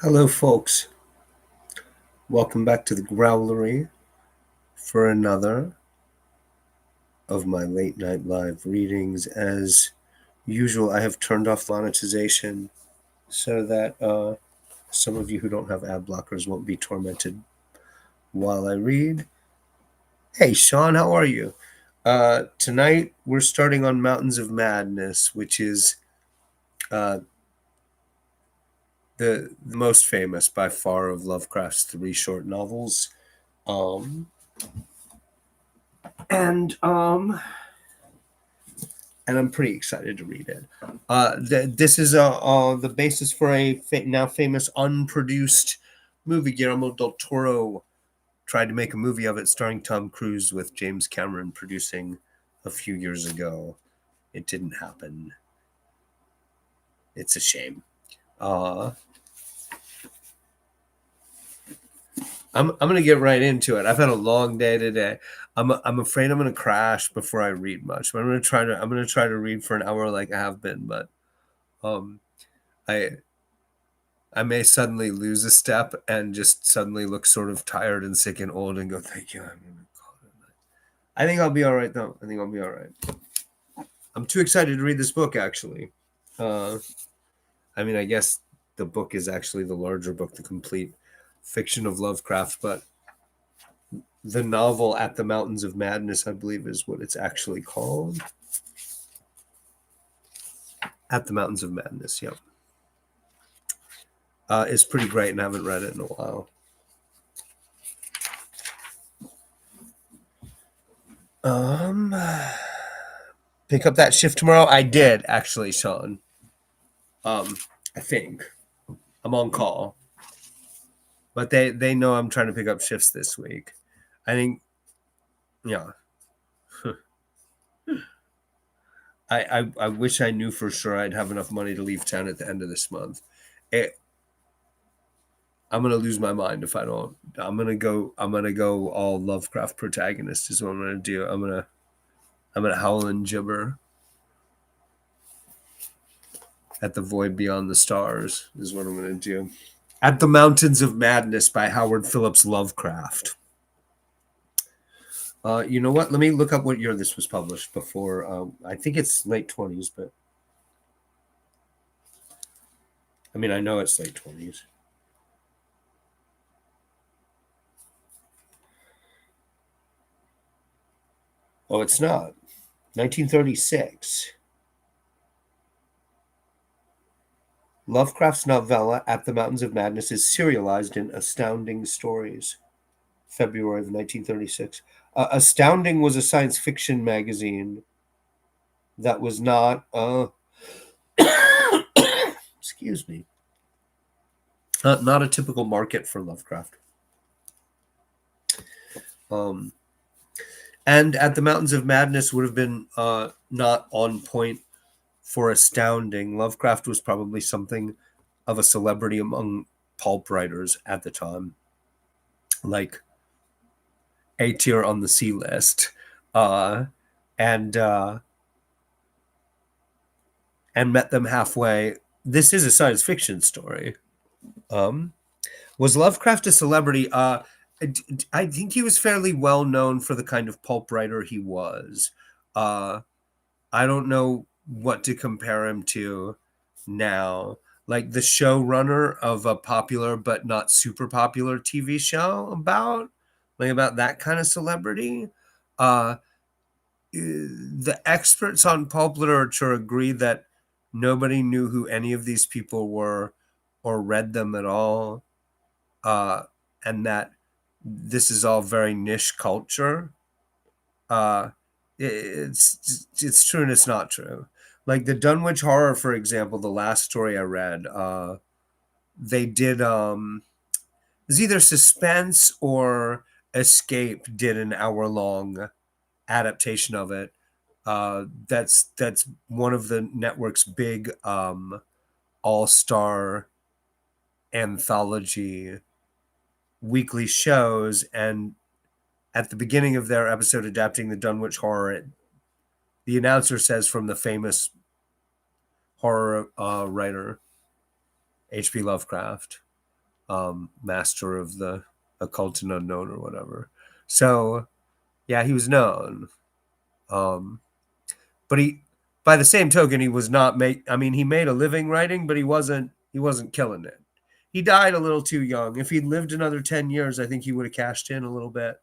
Hello, folks. Welcome back to the Growlery for another of my late night live readings. As usual, I have turned off monetization so that some of you who don't have ad blockers won't be tormented while I read. Hey, Sean, how are you? Tonight we're starting on Mountains of Madness, which is uh, the most famous by far of Lovecraft's three short novels. Um, and and I'm pretty excited to read it. This is the basis for a now famous unproduced movie. Guillermo del Toro tried to make a movie of it starring Tom Cruise with James Cameron producing a few years ago. It didn't happen. It's a shame. Uh, I'm gonna get right into it. I've had a long day today. I'm afraid I'm gonna crash before I read much. But I'm gonna try to read for an hour like I have been, but um I I may suddenly lose a step and just suddenly look sort of tired and sick and old and go, thank you. I'm gonna call it a night. I think I'll be all right, though. I think I'll be all right. I'm too excited to read this book, actually. Uh, I guess the book is actually the larger book, the complete fiction of Lovecraft, but the novel At the Mountains of Madness, I believe, is what it's actually called. At the Mountains of Madness, yep. It's pretty great, and I haven't read it in a while. Um, Pick up that shift tomorrow. I did actually, Sean. I think I'm on call, but they know I'm trying to pick up shifts this week. I think, yeah. I wish I knew for sure I'd have enough money to leave town at the end of this month. I'm gonna lose my mind if I don't. I'm gonna go. I'm gonna go all Lovecraft protagonist is what I'm gonna do. I'm gonna howl and gibber at the void beyond the stars is what I'm gonna do. At the Mountains of Madness by Howard Phillips Lovecraft. You know what? Let me look up what year this was published before. I think it's late 20s, but I know it's late 20s. Oh, it's not. 1936. Lovecraft's novella At the Mountains of Madness is serialized in Astounding Stories, February of 1936. Astounding was a science fiction magazine that was not, excuse me, not a typical market for Lovecraft. Um, and At the Mountains of Madness would have been not on point for Astounding. Lovecraft was probably something of a celebrity among pulp writers at the time, like A tier on the C list, uh, and and met them halfway. This is a science fiction story. Um, was Lovecraft a celebrity? I think he was fairly well known for the kind of pulp writer he was. Uh, I don't know what to compare him to now. Like the showrunner of a popular but not super popular TV show about that kind of celebrity. Uh, the experts on pulp literature agree that nobody knew who any of these people were or read them at all, and that this is all very niche culture. Uh, it's true and it's not true. Like the Dunwich Horror, for example, the last story I read, they did it was either Suspense or Escape did an hour long adaptation of it. That's one of the network's big all star anthology weekly shows, and at the beginning of their episode adapting the Dunwich Horror, the announcer says from the famous horror writer H.P. Lovecraft. master of the occult and unknown or whatever. So yeah, he was known. Um, but he, by the same token, he was not make. I mean, he made a living writing, but he wasn't killing it. He died a little too young. If he'd lived another 10 years, I think he would have cashed in a little bit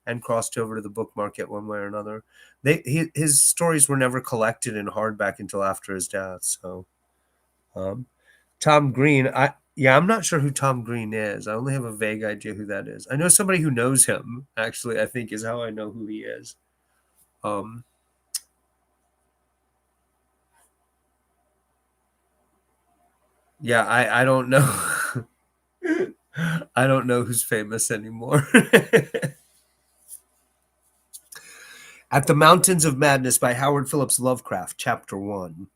and crossed over to the book market one way or another. His stories were never collected in hardback until after his death. So, um, Tom Green, I'm not sure who Tom Green is. I only have a vague idea who that is. I know somebody who knows him. Actually, I think is how I know who he is. Um, yeah, I don't know. I don't know who's famous anymore. At the Mountains of Madness by Howard Phillips Lovecraft, Chapter 1.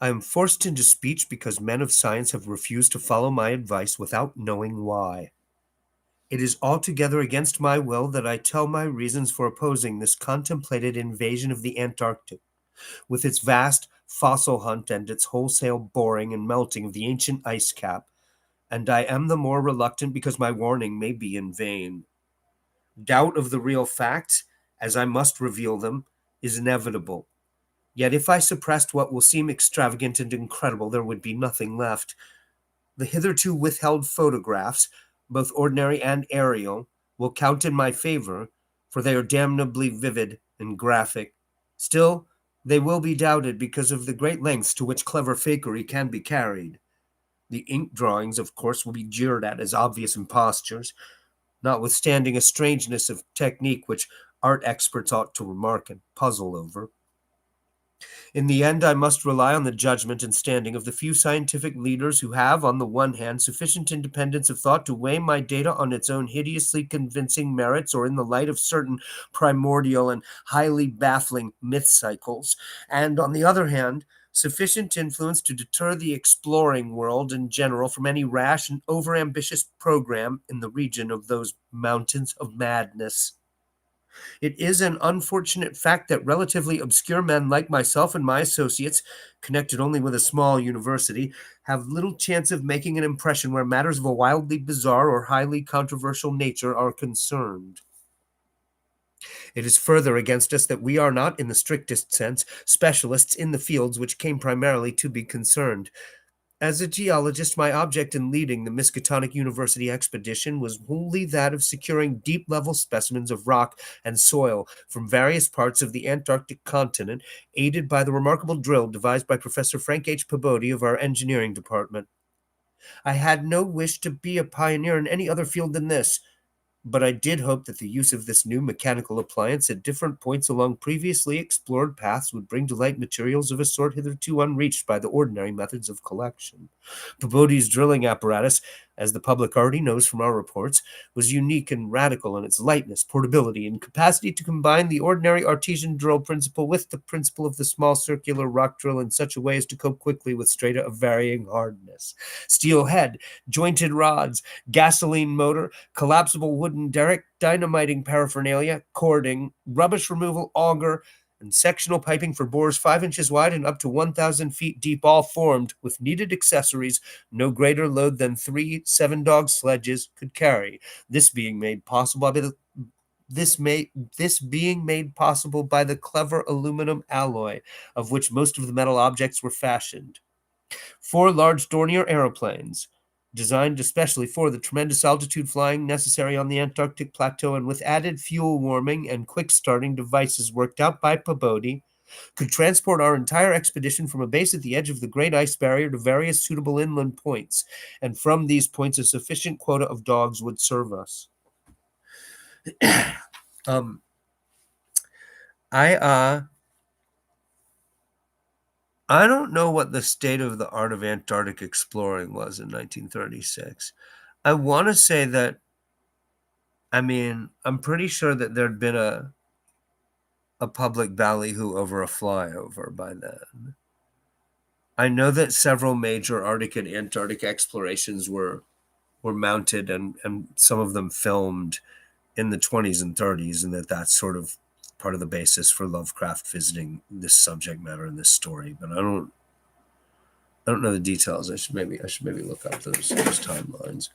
I am forced into speech because men of science have refused to follow my advice without knowing why. It is altogether against my will that I tell my reasons for opposing this contemplated invasion of the Antarctic, with its vast fossil hunt and its wholesale boring and melting of the ancient ice cap, and I am the more reluctant because my warning may be in vain. Doubt of the real facts, as I must reveal them, is inevitable. Yet if I suppressed what will seem extravagant and incredible, there would be nothing left. The hitherto withheld photographs, both ordinary and aerial, will count in my favor, for they are damnably vivid and graphic. Still, they will be doubted because of the great lengths to which clever fakery can be carried. The ink drawings, of course, will be jeered at as obvious impostures, notwithstanding a strangeness of technique which art experts ought to remark and puzzle over. In the end, I must rely on the judgment and standing of the few scientific leaders who have, on the one hand, sufficient independence of thought to weigh my data on its own hideously convincing merits or in the light of certain primordial and highly baffling myth cycles, and, on the other hand, sufficient influence to deter the exploring world in general from any rash and overambitious program in the region of those mountains of madness. It is an unfortunate fact that relatively obscure men like myself and my associates, connected only with a small university, have little chance of making an impression where matters of a wildly bizarre or highly controversial nature are concerned. It is further against us that we are not, in the strictest sense, specialists in the fields which came primarily to be concerned. As a geologist, my object in leading the Miskatonic University expedition was wholly that of securing deep-level specimens of rock and soil from various parts of the Antarctic continent, aided by the remarkable drill devised by Professor Frank H. Pabodi of our engineering department. I had no wish to be a pioneer in any other field than this, but I did hope that the use of this new mechanical appliance at different points along previously explored paths would bring to light materials of a sort hitherto unreached by the ordinary methods of collection. Pabodi's drilling apparatus, as the public already knows from our reports, was unique and radical in its lightness, portability, and capacity to combine the ordinary artesian drill principle with the principle of the small circular rock drill in such a way as to cope quickly with strata of varying hardness. Steel head, jointed rods, gasoline motor, collapsible wooden derrick, dynamiting paraphernalia, cording, rubbish removal auger, and sectional piping for bores 5 inches wide and up to 1,000 feet deep, all formed, with needed accessories, no greater load than 3 7-dog sledges could carry. This being made possible by the this being made possible by the clever aluminum alloy of which most of the metal objects were fashioned. 4 large Dornier aeroplanes, designed especially for the tremendous altitude flying necessary on the Antarctic plateau and with added fuel warming and quick starting devices worked out by Pabodi, could transport our entire expedition from a base at the edge of the Great Ice Barrier to various suitable inland points, and from these points a sufficient quota of dogs would serve us. um, I I don't know what the state of the art of Antarctic exploring was in 1936. I want to say that, I mean, I'm pretty sure that there'd been a public ballyhoo over a flyover by then. I know that several major Arctic and Antarctic explorations were mounted and some of them filmed in the 20s and 30s, and that's sort of part of the basis for Lovecraft visiting this subject matter in this story. But I don't know the details. I should maybe look up those timelines.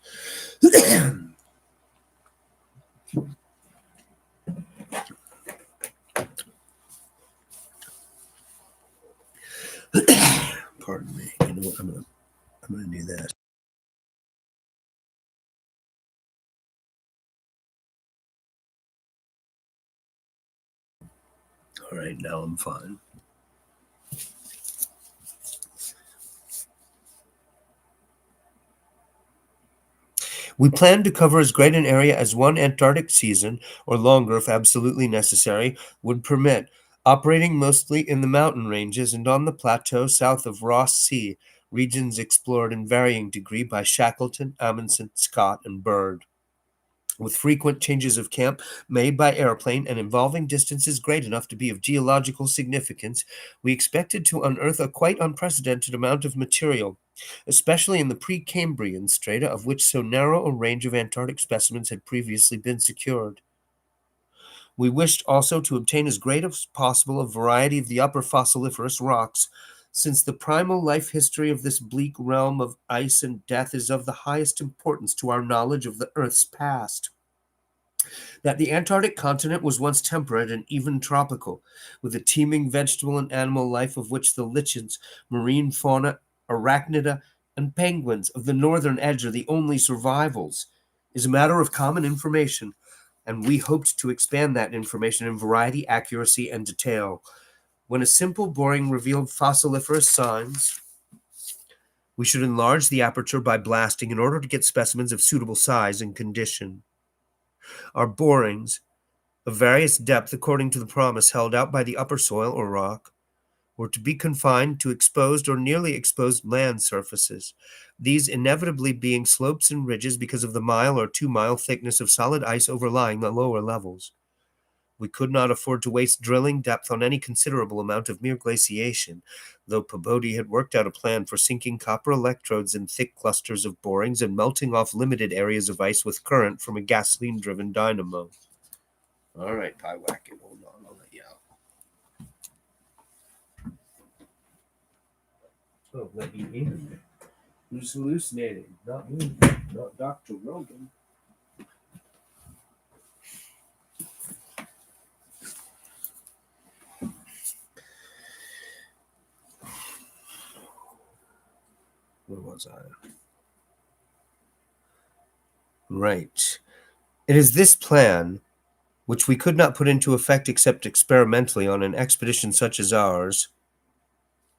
Pardon me. You know what? I'm gonna do that. All right, now I'm fine. We plan to cover as great an area as one Antarctic season, or longer if absolutely necessary, would permit, operating mostly in the mountain ranges and on the plateau south of Ross Sea, regions explored in varying degree by Shackleton, Amundsen, Scott, and Byrd. With frequent changes of camp made by airplane and involving distances great enough to be of geological significance, we expected to unearth a quite unprecedented amount of material, especially in the Precambrian strata, of which so narrow a range of Antarctic specimens had previously been secured. We wished also to obtain as great as possible a variety of the upper fossiliferous rocks, since the primal life history of this bleak realm of ice and death is of the highest importance to our knowledge of the Earth's past. That the Antarctic continent was once temperate and even tropical, with a teeming vegetable and animal life of which the lichens, marine fauna, arachnida, and penguins of the northern edge are the only survivals, is a matter of common information, and we hoped to expand that information in variety, accuracy, and detail. When a simple boring revealed fossiliferous signs, we should enlarge the aperture by blasting in order to get specimens of suitable size and condition. Our borings, of various depth according to the promise held out by the upper soil or rock, were to be confined to exposed or nearly exposed land surfaces, these inevitably being slopes and ridges because of the mile or 2 mile thickness of solid ice overlying the lower levels. We could not afford to waste drilling depth on any considerable amount of mere glaciation, though Pabodie had worked out a plan for sinking copper electrodes in thick clusters of borings and melting off limited areas of ice with current from a gasoline-driven dynamo. All right, Pie Wacket, hold on, I'll let you out. Oh, let me in. Who's hallucinating? Not me, not Dr. Rogan. Where was I? Right. It is this plan, which we could not put into effect except experimentally on an expedition such as ours,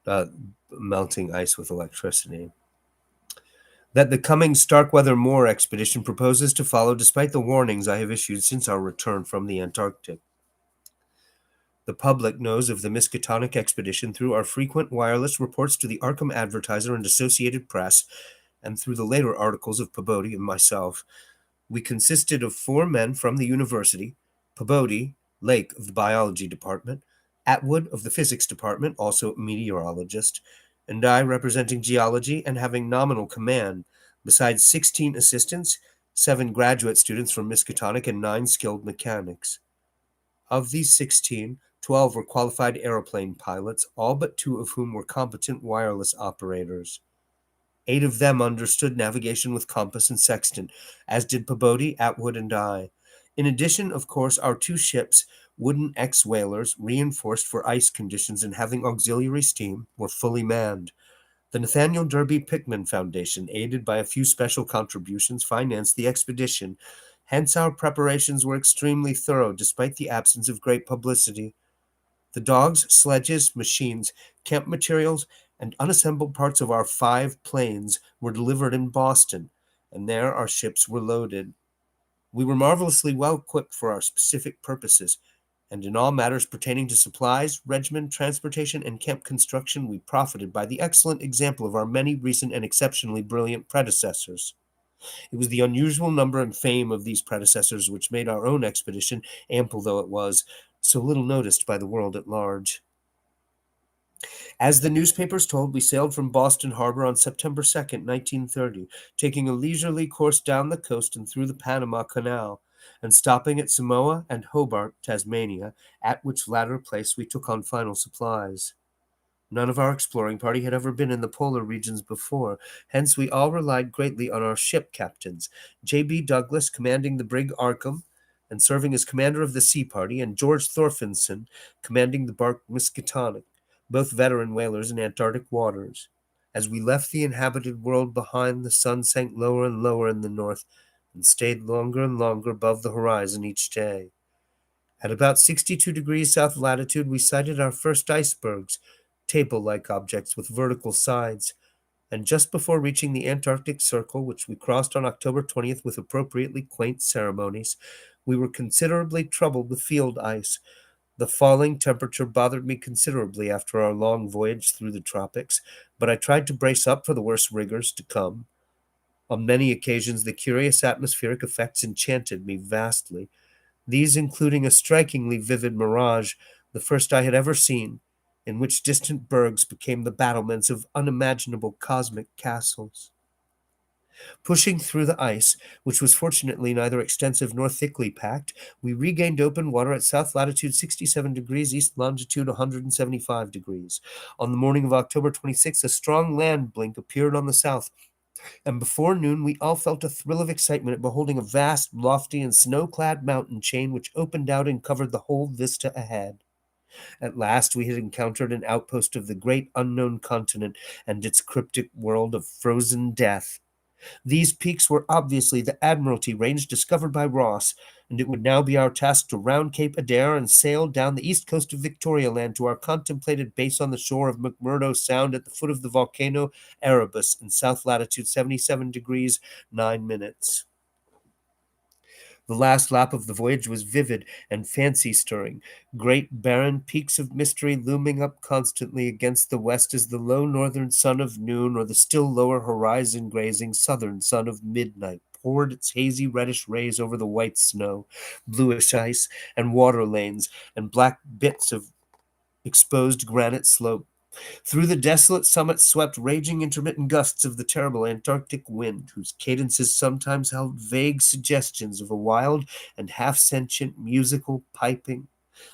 uh, melting ice with electricity, that the coming Starkweather Moor expedition proposes to follow despite the warnings I have issued since our return from the Antarctic. The public knows of the Miskatonic expedition through our frequent wireless reports to the Arkham Advertiser and Associated Press, and through the later articles of Pabodie and myself. We consisted of 4 men from the university: Pabodie, Lake of the biology department, Atwood of the physics department, also a meteorologist, and I representing geology and having nominal command, besides 16 assistants, 7 graduate students from Miskatonic, and 9 skilled mechanics. Of these 16, 12 were qualified aeroplane pilots, all but 2 of whom were competent wireless operators. 8 of them understood navigation with compass and sextant, as did Pabodie, Atwood, and I. In addition, of course, our 2 ships, wooden ex-whalers, reinforced for ice conditions and having auxiliary steam, were fully manned. The Nathaniel Derby Pickman Foundation, aided by a few special contributions, financed the expedition. Hence our preparations were extremely thorough, despite the absence of great publicity. The dogs, sledges, machines, camp materials, and unassembled parts of our 5 planes were delivered in Boston, and there our ships were loaded. We were marvelously well equipped for our specific purposes, and in all matters pertaining to supplies, regimen, transportation, and camp construction, we profited by the excellent example of our many recent and exceptionally brilliant predecessors. It was the unusual number and fame of these predecessors which made our own expedition, ample though it was, so little noticed by the world at large. As the newspapers told, we sailed from Boston Harbor on September 2nd, 1930, taking a leisurely course down the coast and through the Panama Canal, and stopping at Samoa and Hobart, Tasmania, at which latter place we took on final supplies. None of our exploring party had ever been in the polar regions before, hence we all relied greatly on our ship captains, J.B. Douglas commanding the brig Arkham and serving as commander of the sea party, and George Thorfinson commanding the bark Miskatonic, both veteran whalers in Antarctic waters. As we left the inhabited world behind, the sun sank lower and lower in the north and stayed longer and longer above the horizon each day. At about 62 degrees south latitude, we sighted our first icebergs, table-like objects with vertical sides, and just before reaching the Antarctic Circle, which we crossed on October 20th with appropriately quaint ceremonies, we were considerably troubled with field ice. The falling temperature bothered me considerably after our long voyage through the tropics, but I tried to brace up for the worst rigors to come. On many occasions, the curious atmospheric effects enchanted me vastly, these including a strikingly vivid mirage, the first I had ever seen, in which distant bergs became the battlements of unimaginable cosmic castles. Pushing through the ice, which was fortunately neither extensive nor thickly packed, we regained open water at south latitude 67 degrees, east longitude 175 degrees. On the morning of October 26th, a strong land blink appeared on the south, and before noon we all felt a thrill of excitement at beholding a vast, lofty, and snow-clad mountain chain which opened out and covered the whole vista ahead. At last we had encountered an outpost of the great unknown continent and its cryptic world of frozen death. These peaks were obviously the Admiralty Range discovered by Ross, and it would now be our task to round Cape Adare and sail down the east coast of Victoria Land to our contemplated base on the shore of McMurdo Sound at the foot of the volcano Erebus in south latitude 77 degrees 9 minutes. The last lap of the voyage was vivid and fancy-stirring, great barren peaks of mystery looming up constantly against the west as the low northern sun of noon or the still lower horizon-grazing southern sun of midnight poured its hazy reddish rays over the white snow, bluish ice, and water lanes, and black bits of exposed granite slope. Through the desolate summit swept raging intermittent gusts of the terrible Antarctic wind, whose cadences sometimes held vague suggestions of a wild and half-sentient musical piping,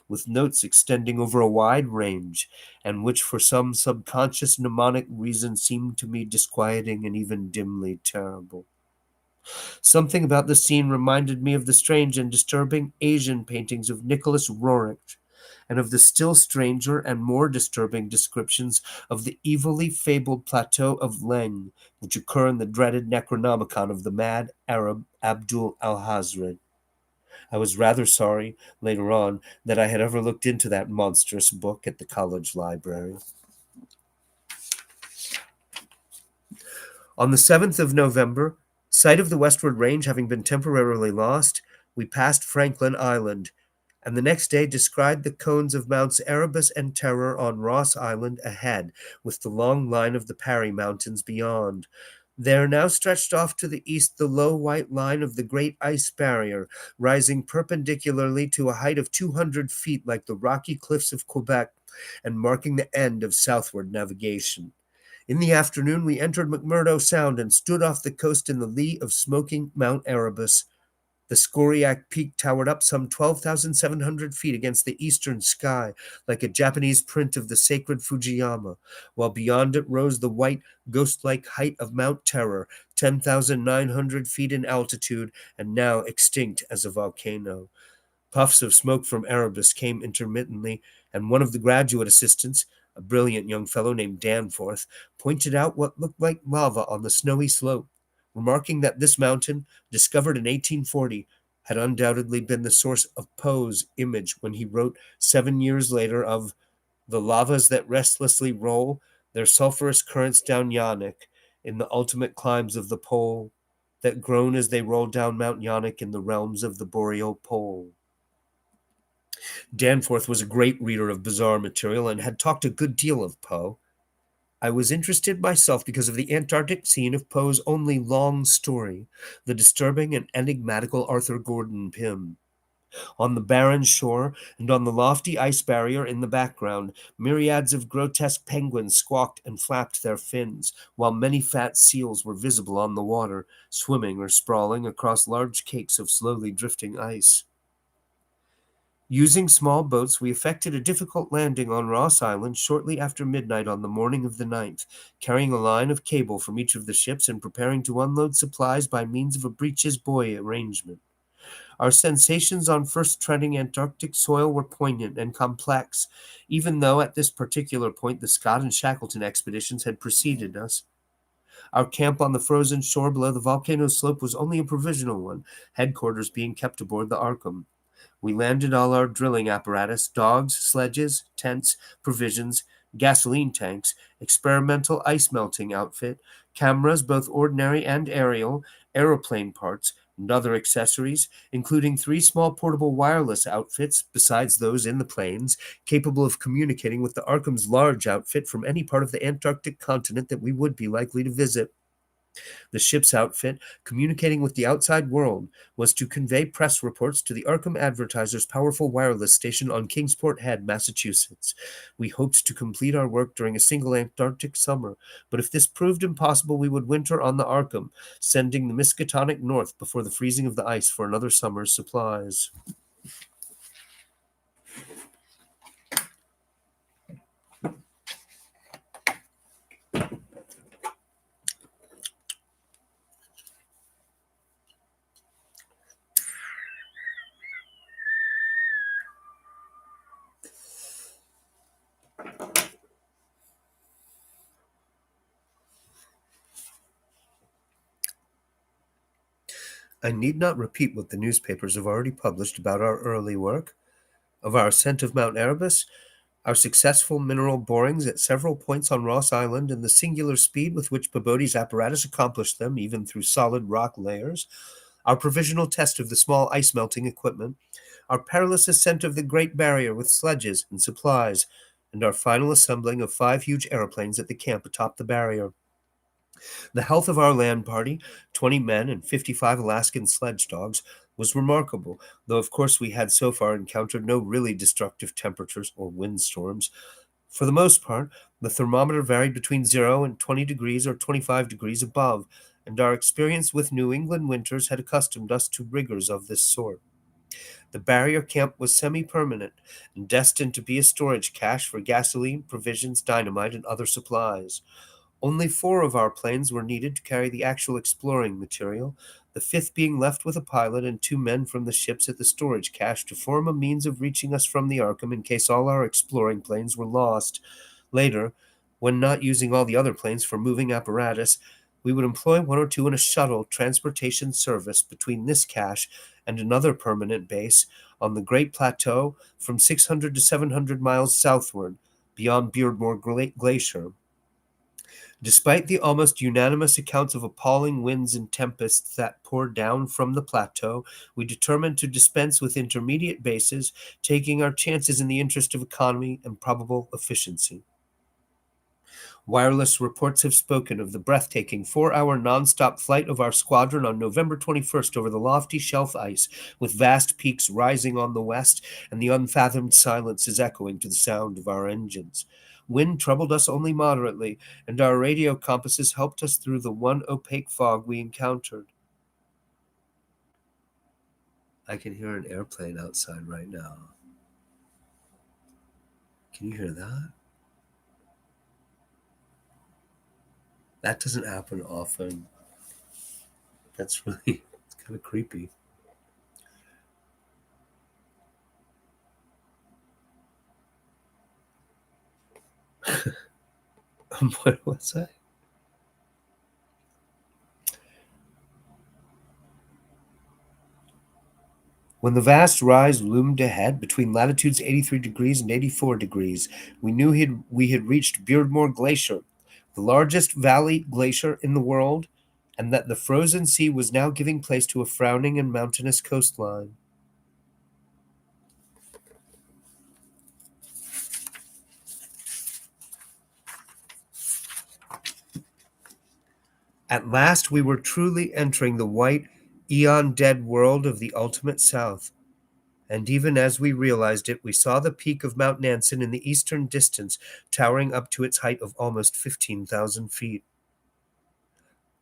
with notes extending over a wide range, and which for some subconscious mnemonic reason seemed to me disquieting and even dimly terrible. Something about the scene reminded me of the strange and disturbing Asian paintings of Nicholas Roerich, and of the still stranger and more disturbing descriptions of the evilly fabled plateau of Leng, which occur in the dreaded Necronomicon of the mad Arab Abdul al-Hazred. I was rather sorry, later on, that I had ever looked into that monstrous book at the college library. On the 7th of November, sight of the westward range having been temporarily lost, we passed Franklin Island, and the next day descried the cones of Mounts Erebus and Terror on Ross Island ahead, with the long line of the Parry Mountains beyond. There now stretched off to the east the low white line of the great ice barrier, rising perpendicularly to a height of 200 feet like the rocky cliffs of Quebec, and marking the end of southward navigation. In the afternoon we entered McMurdo Sound and stood off the coast in the lee of smoking Mount Erebus. The scoriac peak towered up some 12,700 feet against the eastern sky, like a Japanese print of the sacred Fujiyama, while beyond it rose the white, ghost-like height of Mount Terror, 10,900 feet in altitude, and now extinct as a volcano. Puffs of smoke from Erebus came intermittently, and one of the graduate assistants, a brilliant young fellow named Danforth, pointed out what looked like lava on the snowy slope, remarking that this mountain, discovered in 1840, had undoubtedly been the source of Poe's image when he wrote 7 years later of the lavas that restlessly roll their sulphurous currents down Yaanek in the ultimate climes of the pole, that groan as they roll down Mount Yaanek in the realms of the boreal pole. Danforth was a great reader of bizarre material and had talked a good deal of Poe. I was interested myself because of the Antarctic scene of Poe's only long story, the disturbing and enigmatical Arthur Gordon Pym. On the barren shore and on the lofty ice barrier in the background, myriads of grotesque penguins squawked and flapped their fins, while many fat seals were visible on the water, swimming or sprawling across large cakes of slowly drifting ice. Using small boats, we effected a difficult landing on Ross Island shortly after midnight on the morning of the 9th, carrying a line of cable from each of the ships and preparing to unload supplies by means of a breeches buoy arrangement. Our sensations on first treading Antarctic soil were poignant and complex, even though at this particular point the Scott and Shackleton expeditions had preceded us. Our camp on the frozen shore below the volcano slope was only a provisional one, headquarters being kept aboard the Arkham. We landed all our drilling apparatus, dogs, sledges, tents, provisions, gasoline tanks, experimental ice melting outfit, cameras, both ordinary and aerial, aeroplane parts, and other accessories, including 3 small portable wireless outfits, besides those in the planes, capable of communicating with the Arkham's large outfit from any part of the Antarctic continent that we would be likely to visit. The ship's outfit, communicating with the outside world, was to convey press reports to the Arkham Advertiser's powerful wireless station on Kingsport Head, Massachusetts. We hoped to complete our work during a single Antarctic summer, but if this proved impossible, we would winter on the Arkham, sending the Miskatonic north before the freezing of the ice for another summer's supplies. I need not repeat what the newspapers have already published about our early work, of our ascent of Mount Erebus, our successful mineral borings at several points on Ross Island, and the singular speed with which Peabody's apparatus accomplished them, even through solid rock layers, our provisional test of the small ice melting equipment, our perilous ascent of the Great Barrier with sledges and supplies, and our final assembling of 5 huge aeroplanes at the camp atop the barrier. The health of our land party, 20 men and 55 Alaskan sledge dogs, was remarkable, though of course we had so far encountered no really destructive temperatures or windstorms. For the most part, the thermometer varied between 0 and 20 degrees or 25 degrees above, and our experience with New England winters had accustomed us to rigors of this sort. The barrier camp was semi-permanent and destined to be a storage cache for gasoline, provisions, dynamite, and other supplies. Only 4 of our planes were needed to carry the actual exploring material, the fifth being left with a pilot and 2 men from the ships at the storage cache to form a means of reaching us from the Arkham in case all our exploring planes were lost. Later, when not using all the other planes for moving apparatus, we would employ 1 or 2 in a shuttle transportation service between this cache and another permanent base on the Great Plateau from 600 to 700 miles southward, beyond Beardmore Glacier. Despite the almost unanimous accounts of appalling winds and tempests that poured down from the plateau, we determined to dispense with intermediate bases, taking our chances in the interest of economy and probable efficiency. Wireless reports have spoken of the breathtaking 4-hour nonstop flight of our squadron on November 21st over the lofty shelf ice, with vast peaks rising on the west and the unfathomed silences echoing to the sound of our engines. Wind troubled us only moderately, and our radio compasses helped us through the one opaque fog we encountered. I can hear an airplane outside right now. Can you hear that? That doesn't happen often. That's really, it's kind of creepy. What was that? When the vast rise loomed ahead between latitudes 83 degrees and 84 degrees, we knew we had reached Beardmore Glacier, the largest valley glacier in the world, and that the frozen sea was now giving place to a frowning and mountainous coastline. At last we were truly entering the white, eon-dead world of the ultimate south. And even as we realized it, we saw the peak of Mount Nansen in the eastern distance, towering up to its height of almost 15,000 feet.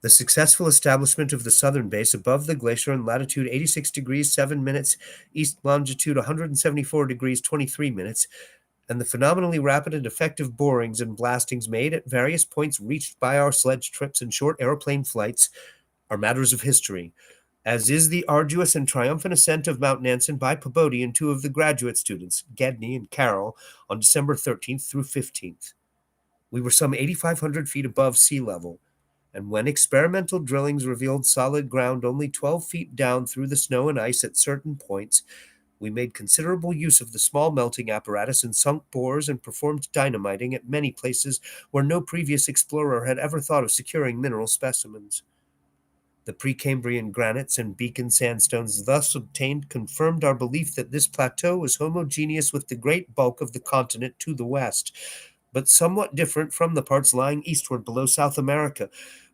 The successful establishment of the southern base above the glacier in latitude 86 degrees 7 minutes, east longitude 174 degrees 23 minutes, and the phenomenally rapid and effective borings and blastings made at various points reached by our sledge trips and short aeroplane flights are matters of history, as is the arduous and triumphant ascent of Mount Nansen by Pabodie and two of the graduate students, Gedney and Carroll, on December 13th through 15th. We were some 8,500 feet above sea level, and when experimental drillings revealed solid ground only 12 feet down through the snow and ice at certain points, we made considerable use of the small melting apparatus and sunk bores and performed dynamiting at many places where no previous explorer had ever thought of securing mineral specimens. The Precambrian granites and Beacon sandstones thus obtained confirmed our belief that this plateau was homogeneous with the great bulk of the continent to the west, but somewhat different from the parts lying eastward below South America,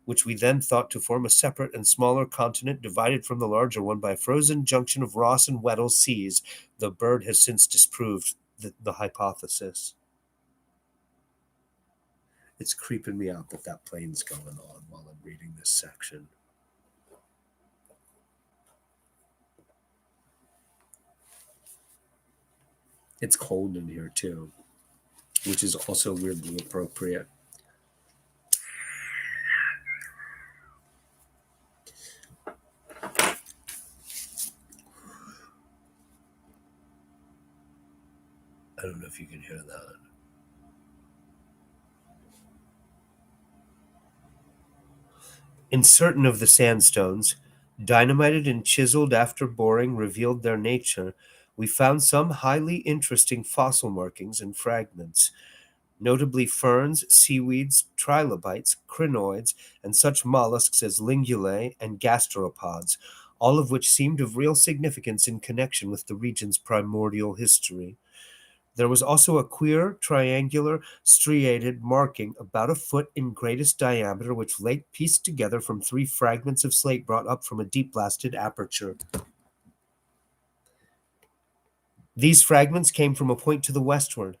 which we then thought to form a separate and smaller continent divided from the larger one by a frozen junction of Ross and Weddell seas, though Byrd has since disproved the hypothesis. It's creeping me out that that plane's going on while I'm reading this section. It's cold in here too, which is also weirdly appropriate. I don't know if you can hear that. In certain of the sandstones, dynamited and chiseled after boring revealed their nature, we found some highly interesting fossil markings and fragments, notably ferns, seaweeds, trilobites, crinoids, and such mollusks as lingulae and gasteropods, all of which seemed of real significance in connection with the region's primordial history. There was also a queer, triangular, striated marking about a foot in greatest diameter, which Lake pieced together from three fragments of slate brought up from a deep blasted aperture. These fragments came from a point to the westward,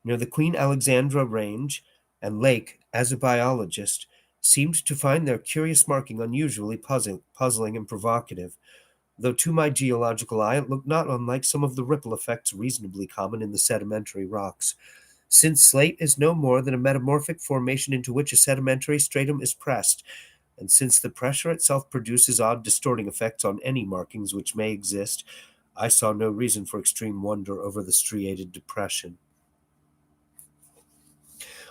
near the Queen Alexandra Range, and Lake, as a biologist, seemed to find their curious marking unusually puzzling and provocative, though to my geological eye it looked not unlike some of the ripple effects reasonably common in the sedimentary rocks. Since slate is no more than a metamorphic formation into which a sedimentary stratum is pressed, and since the pressure itself produces odd distorting effects on any markings which may exist, I saw no reason for extreme wonder over the striated depression.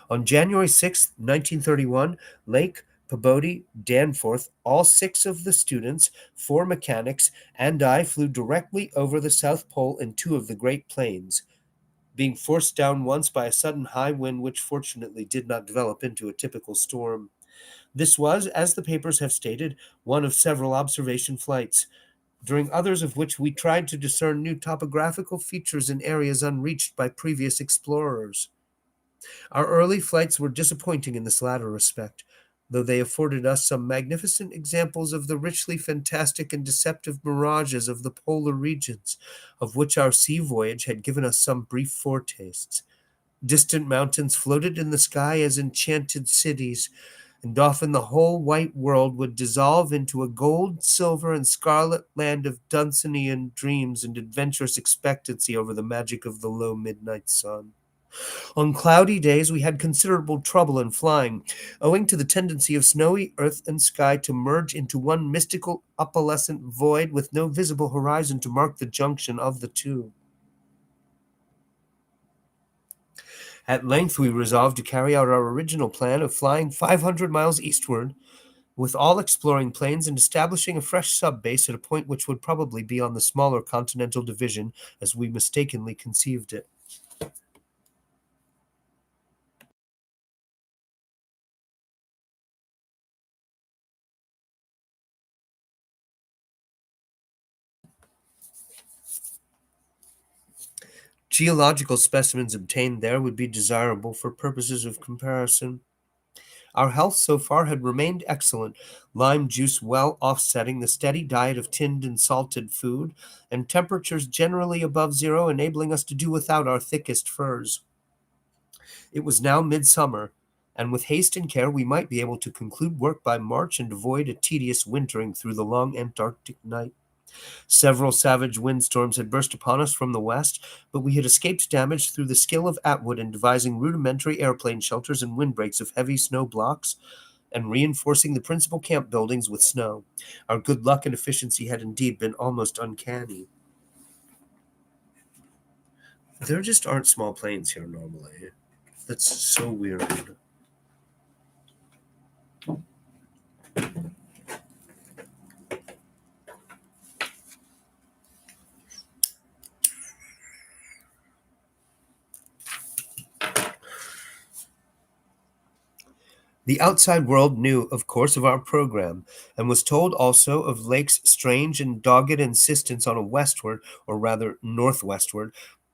On January 6, 1931, Lake, Pabodie, Danforth, all six of the students, four mechanics, and I flew directly over the South Pole in two of the Great Plains, being forced down once by a sudden high wind which fortunately did not develop into a typical storm. This was, as the papers have stated, one of several observation flights, during others of which we tried to discern new topographical features in areas unreached by previous explorers. Our early flights were disappointing in this latter respect, though they afforded us some magnificent examples of the richly fantastic and deceptive mirages of the polar regions, of which our sea voyage had given us some brief foretastes. Distant mountains floated in the sky as enchanted cities, and often the whole white world would dissolve into a gold, silver, and scarlet land of Dunsanian dreams and adventurous expectancy over the magic of the low midnight sun. On cloudy days, we had considerable trouble in flying, owing to the tendency of snowy earth and sky to merge into one mystical opalescent void with no visible horizon to mark the junction of the two. At length, we resolved to carry out our original plan of flying 500 miles eastward, with all exploring planes and establishing a fresh sub-base at a point which would probably be on the smaller continental division as we mistakenly conceived it. Geological specimens obtained there would be desirable for purposes of comparison. Our health so far had remained excellent, lime juice well offsetting the steady diet of tinned and salted food, and temperatures generally above zero, enabling us to do without our thickest furs. It was now midsummer, and with haste and care we might be able to conclude work by March and avoid a tedious wintering through the long Antarctic night. Several savage windstorms had burst upon us from the west, but we had escaped damage through the skill of Atwood in devising rudimentary airplane shelters and windbreaks of heavy snow blocks, and reinforcing the principal camp buildings with snow. Our good luck and efficiency had indeed been almost uncanny. There just aren't small planes here normally. That's so weird. The outside world knew, of course, of our program, and was told also of Lake's strange and dogged insistence on a westward, or rather northwestward,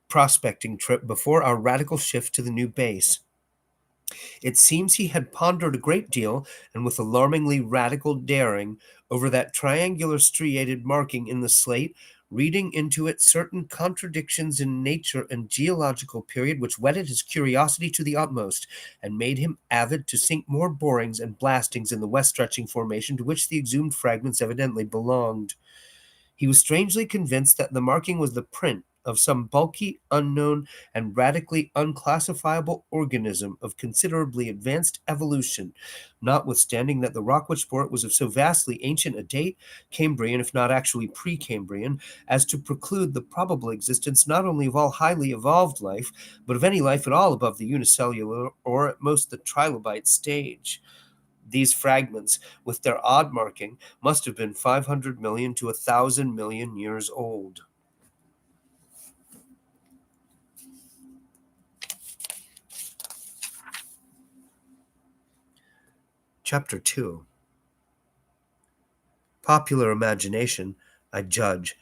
prospecting trip before our radical shift to the new base. It seems he had pondered a great deal, and with alarmingly radical daring, over that triangular striated marking in the slate, reading into it certain contradictions in nature and geological period which whetted his curiosity to the utmost, and made him avid to sink more borings and blastings in the west stretching formation to which the exhumed fragments evidently belonged. He was strangely convinced that the marking was the print of some bulky, unknown, and radically unclassifiable organism of considerably advanced evolution, notwithstanding that the rock which bore it was of so vastly ancient a date, Cambrian, if not actually pre-Cambrian, as to preclude the probable existence not only of all highly evolved life, but of any life at all above the unicellular or at most the trilobite stage. These fragments, with their odd marking, must have been 500 million to 1,000 million years old. Chapter 2. Popular imagination, I judge,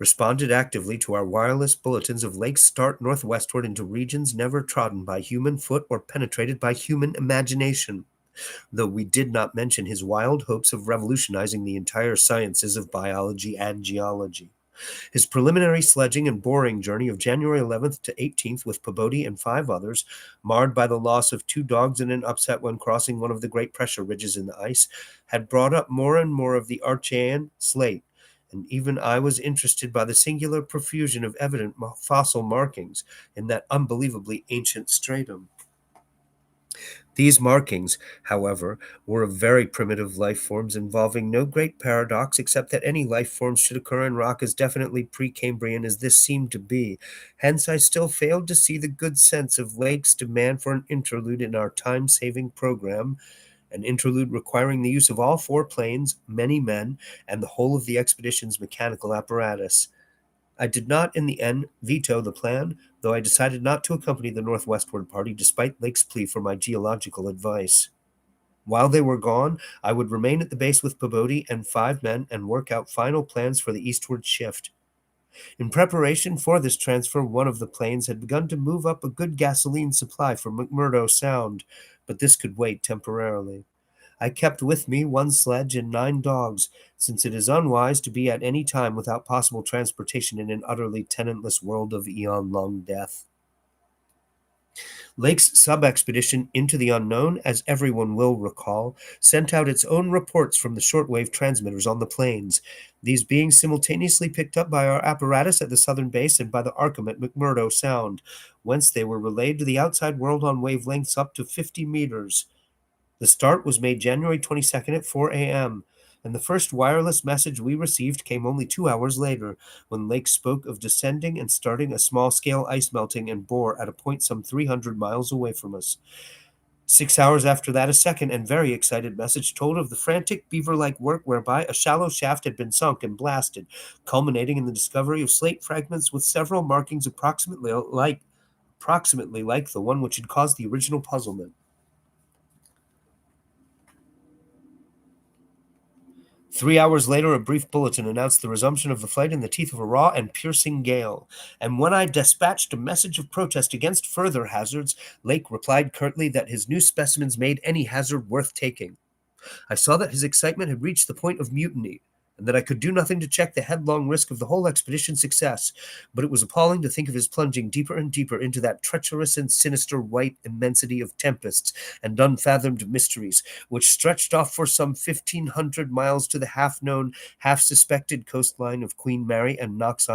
responded actively to our wireless bulletins of Lake's start northwestward into regions never trodden by human foot or penetrated by human imagination, though we did not mention his wild hopes of revolutionizing the entire sciences of biology and geology. His preliminary sledging and boring journey of January 11th to 18th with Pabodie and 5 others, marred by the loss of 2 dogs and an upset when crossing one of the great pressure ridges in the ice, had brought up more and more of the Archean slate, and even I was interested by the singular profusion of evident fossil markings in that unbelievably ancient stratum. These markings, however, were of very primitive life forms involving no great paradox except that any life forms should occur in rock as definitely Precambrian as this seemed to be. Hence I still failed to see the good sense of Lake's demand for an interlude in our time-saving program, an interlude requiring the use of all 4 planes, many men, and the whole of the expedition's mechanical apparatus. I did not, in the end, veto the plan, though I decided not to accompany the northwestward party despite Lake's plea for my geological advice. While they were gone, I would remain at the base with Pabodie and 5 men and work out final plans for the eastward shift. In preparation for this transfer, one of the planes had begun to move up a good gasoline supply from McMurdo Sound, but this could wait temporarily. I kept with me 1 sledge and 9 dogs, since it is unwise to be at any time without possible transportation in an utterly tenantless world of eon-long death. Lake's sub-expedition into the unknown, as everyone will recall, sent out its own reports from the shortwave transmitters on the plains, these being simultaneously picked up by our apparatus at the southern base and by the Arkham at McMurdo Sound, whence they were relayed to the outside world on wavelengths up to 50 meters. The start was made January 22nd at 4 a.m., and the first wireless message we received came only 2 hours later, when Lake spoke of descending and starting a small-scale ice melting and bore at a point some 300 miles away from us. 6 hours after that, a second and very excited message told of the frantic beaver-like work whereby a shallow shaft had been sunk and blasted, culminating in the discovery of slate fragments with several markings approximately like the one which had caused the original puzzlement. 3 hours later, a brief bulletin announced the resumption of the flight in the teeth of a raw and piercing gale, and when I dispatched a message of protest against further hazards, Lake replied curtly that his new specimens made any hazard worth taking. I saw that his excitement had reached the point of mutiny, and that I could do nothing to check the headlong risk of the whole expedition's success. But it was appalling to think of his plunging deeper and deeper into that treacherous and sinister white immensity of tempests and unfathomed mysteries, which stretched off for some 1,500 miles to the half-known, half-suspected coastline of Queen Mary and Knox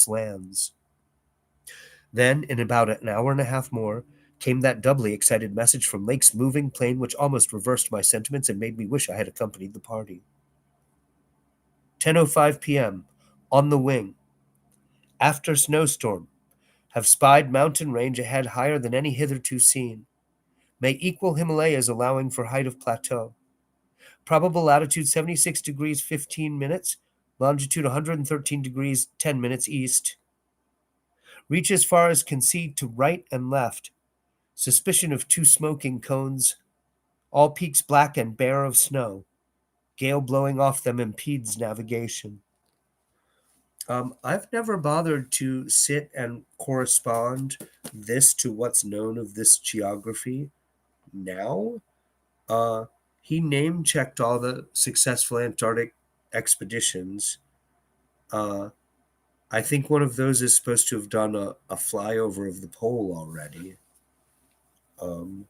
lands. Then, in about an hour and a half more, came that doubly excited message from Lake's moving plane, which almost reversed my sentiments and made me wish I had accompanied the party. 10:05 p.m. On the wing. After snowstorm. Have spied mountain range ahead higher than any hitherto seen. May equal Himalayas allowing for height of plateau. Probable latitude 76 degrees 15 minutes, longitude 113 degrees 10 minutes east. Reach as far as can see to right and left. Suspicion of 2 smoking cones. All peaks black and bare of snow. Gale blowing off them impedes navigation. I've never bothered to sit and correspond this to what's known of this geography now. Uh, he name checked all the successful Antarctic expeditions. Uh, I think one of those is supposed to have done a flyover of the pole already. Um,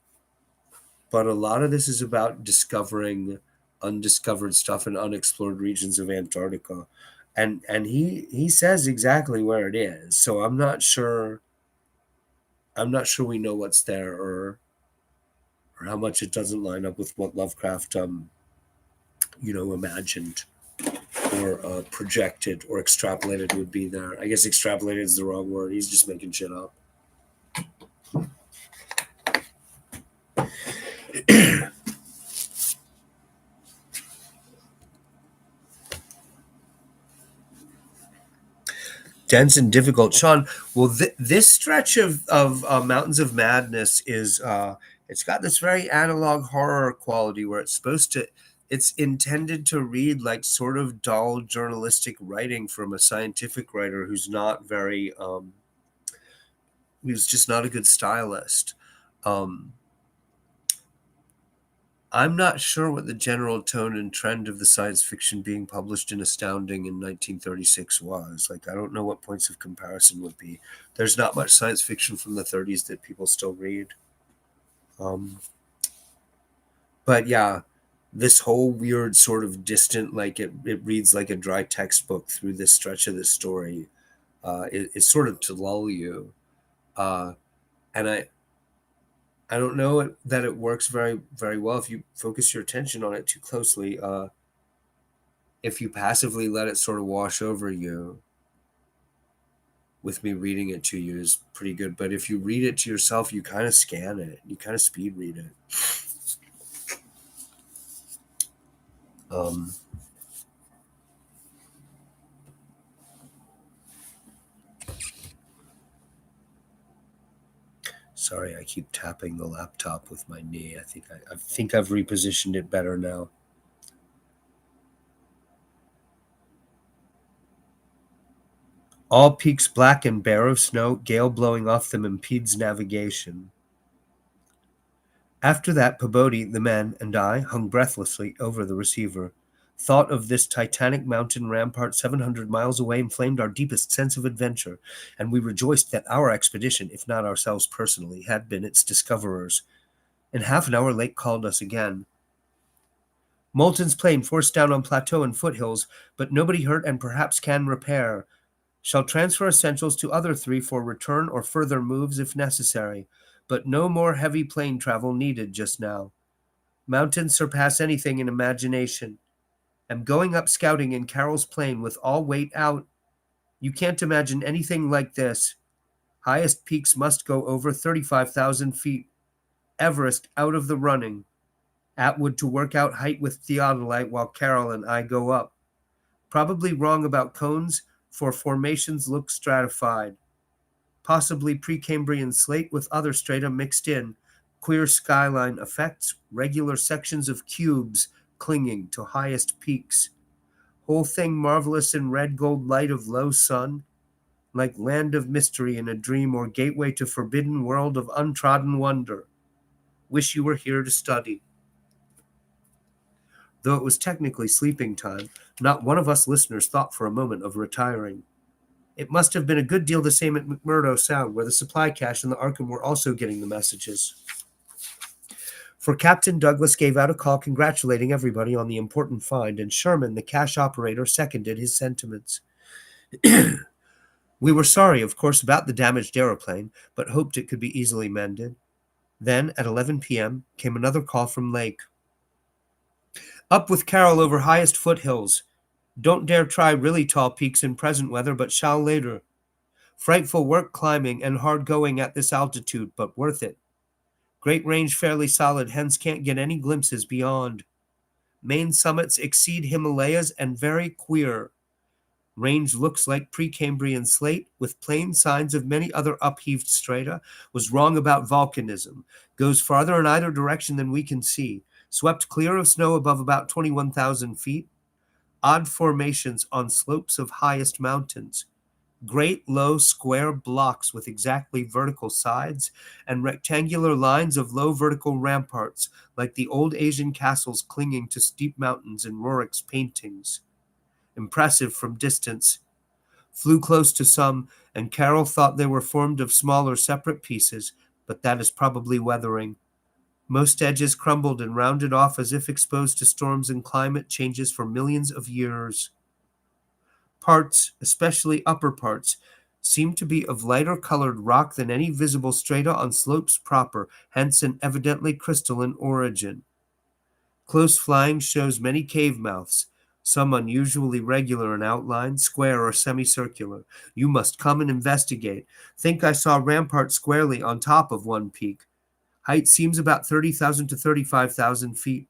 but a lot of this is about discovering undiscovered stuff in unexplored regions of Antarctica. And he says exactly where it is. So I'm not sure we know what's there, or how much it doesn't line up with what Lovecraft imagined or projected or extrapolated would be there. I guess extrapolated is the wrong word. He's just making shit up. Dense and difficult, Sean. Well, this stretch of Mountains of Madness is it's got this very analog horror quality where it's intended to read like sort of dull journalistic writing from a scientific writer who's just not a good stylist. Um, I'm not sure what the general tone and trend of the science fiction being published in Astounding in 1936 was. Like, I don't know what points of comparison would be. There's not much science fiction from the 30s that people still read. Um, but yeah, this whole weird sort of distant, like it reads like a dry textbook through this stretch of the story, is sort of to lull you. Uh, and I don't know that it works very, very well if you focus your attention on it too closely. If you passively let it sort of wash over you, with me reading it to you is pretty good. But if you read it to yourself, you kind of scan it, you kind of speed read it. Um, Sorry, I keep tapping the laptop with my knee. I think I've repositioned it better now. All peaks black and bare of snow, gale blowing off them impedes navigation. After that, Pabodie, the men, and I hung breathlessly over the receiver. Thought of this titanic mountain rampart 700 miles away inflamed our deepest sense of adventure, and we rejoiced that our expedition, if not ourselves personally, had been its discoverers. In half an hour, Lake called us again. Moulton's plane forced down on plateau and foothills, but nobody hurt and perhaps can repair. Shall transfer essentials to other 3 for return or further moves if necessary, but no more heavy plane travel needed just now. Mountains surpass anything in imagination. Am going up scouting in Carroll's plane with all weight out. You can't imagine anything like this. Highest peaks must go over 35,000 feet. Everest out of the running. Atwood to work out height with theodolite while Carroll and I go up. Probably wrong about cones, for formations look stratified. Possibly Precambrian slate with other strata mixed in. Queer skyline effects, regular sections of cubes clinging to highest peaks. Whole thing marvelous in red gold light of low sun, like land of mystery in a dream or gateway to forbidden world of untrodden wonder. Wish you were here to study. Though it was technically sleeping time, Not one of us listeners thought for a moment of retiring. It must have been a good deal the same at McMurdo Sound, where the supply cache and the Arkham were also getting the messages. For Captain Douglas gave out a call congratulating everybody on the important find, and Sherman, the cache operator, seconded his sentiments. We were sorry, of course, about the damaged aeroplane, but hoped it could be easily mended. Then, at 11 p.m., came another call from Lake. Up with Carroll over highest foothills. Don't dare try really tall peaks in present weather, but shall later. Frightful work climbing and hard going at this altitude, but worth it. Great range fairly solid, hence can't get any glimpses beyond. Main summits exceed Himalayas and very queer. Range looks like Precambrian slate, with plain signs of many other upheaved strata. Was wrong about volcanism. Goes farther in either direction than we can see. Swept clear of snow above about 21,000 feet. Odd formations on slopes of highest mountains. Great low square blocks with exactly vertical sides and rectangular lines of low vertical ramparts, like the old Asian castles clinging to steep mountains in Rorik's paintings. Impressive from distance. Flew close to some, and Carroll thought they were formed of smaller separate pieces, but that is probably weathering. Most edges crumbled and rounded off as if exposed to storms and climate changes for millions of years. Parts, especially upper parts, seem to be of lighter colored rock than any visible strata on slopes proper, hence an evidently crystalline origin. Close flying shows many cave mouths, some unusually regular in outline, square or semicircular. You must come and investigate. Think I saw rampart squarely on top of one peak. Height seems about 30,000 to 35,000 feet.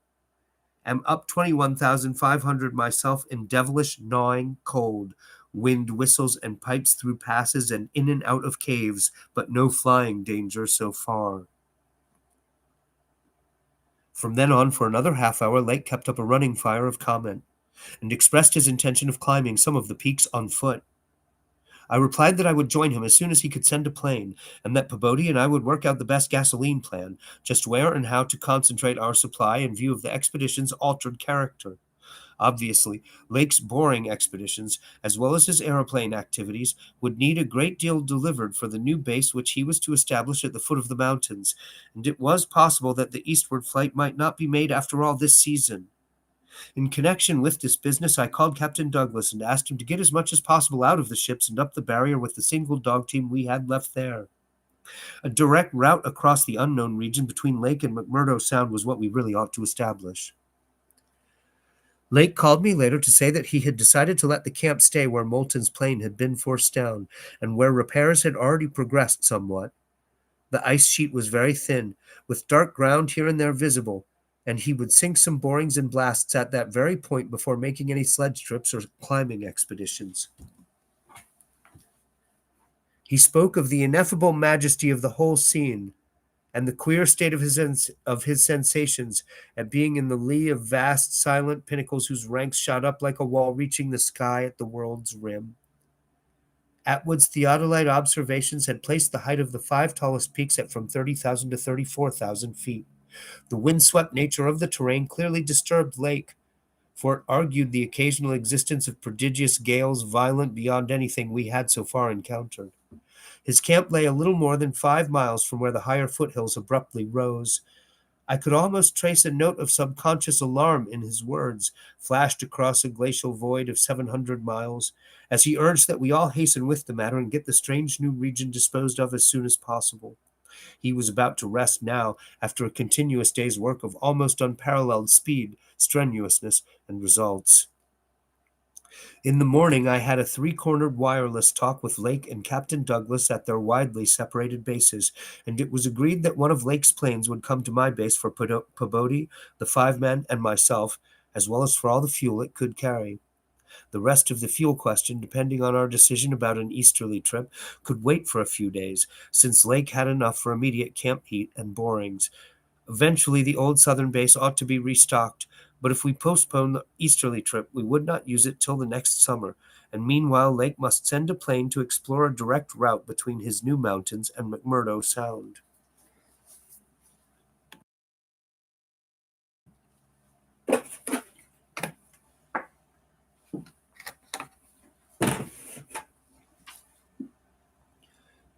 Am up 21,500 myself in devilish gnawing cold. Wind whistles and pipes through passes and in and out of caves, but no flying danger so far. From then on, for another half hour, Lake kept up a running fire of comment, and expressed his intention of climbing some of the peaks on foot. I replied that I would join him as soon as he could send a plane, and that Peabody and I would work out the best gasoline plan, just where and how to concentrate our supply in view of the expedition's altered character. Obviously, Lake's boring expeditions, as well as his aeroplane activities, would need a great deal delivered for the new base which he was to establish at the foot of the mountains, and it was possible that the eastward flight might not be made after all this season. In connection with this business, I called Captain Douglas and asked him to get as much as possible out of the ships and up the barrier with the single dog team we had left there. A direct route across the unknown region between Lake and McMurdo Sound was what we really ought to establish. Lake called me later to say that he had decided to let the camp stay where Moulton's plane had been forced down, and where repairs had already progressed somewhat. The ice sheet was very thin, with dark ground here and there visible, and he would sink some borings and blasts at that very point before making any sledge trips or climbing expeditions. He spoke of the ineffable majesty of the whole scene, and the queer state of his sensations at being in the lee of vast, silent pinnacles whose ranks shot up like a wall reaching the sky at the world's rim. Atwood's theodolite observations had placed the height of the five tallest peaks at from 30,000 to 34,000 feet. The windswept nature of the terrain clearly disturbed Lake, for it argued the occasional existence of prodigious gales violent beyond anything we had so far encountered. His camp lay a little more than 5 miles from where the higher foothills abruptly rose. I could almost trace a note of subconscious alarm in his words, flashed across a glacial void of 700 miles, as he urged that we all hasten with the matter and get the strange new region disposed of as soon as possible. He was about to rest now, after a continuous day's work of almost unparalleled speed, strenuousness, and results. In the morning, I had a three-cornered wireless talk with Lake and Captain Douglas at their widely separated bases, and it was agreed that one of Lake's planes would come to my base for Peabody, the 5 men, and myself, as well as for all the fuel it could carry. The rest of the fuel question, depending on our decision about an easterly trip, could wait for a few days, since Lake had enough for immediate camp heat and borings. Eventually, the old southern base ought to be restocked, but if we postpone the easterly trip, we would not use it till the next summer, and meanwhile Lake must send a plane to explore a direct route between his new mountains and McMurdo Sound.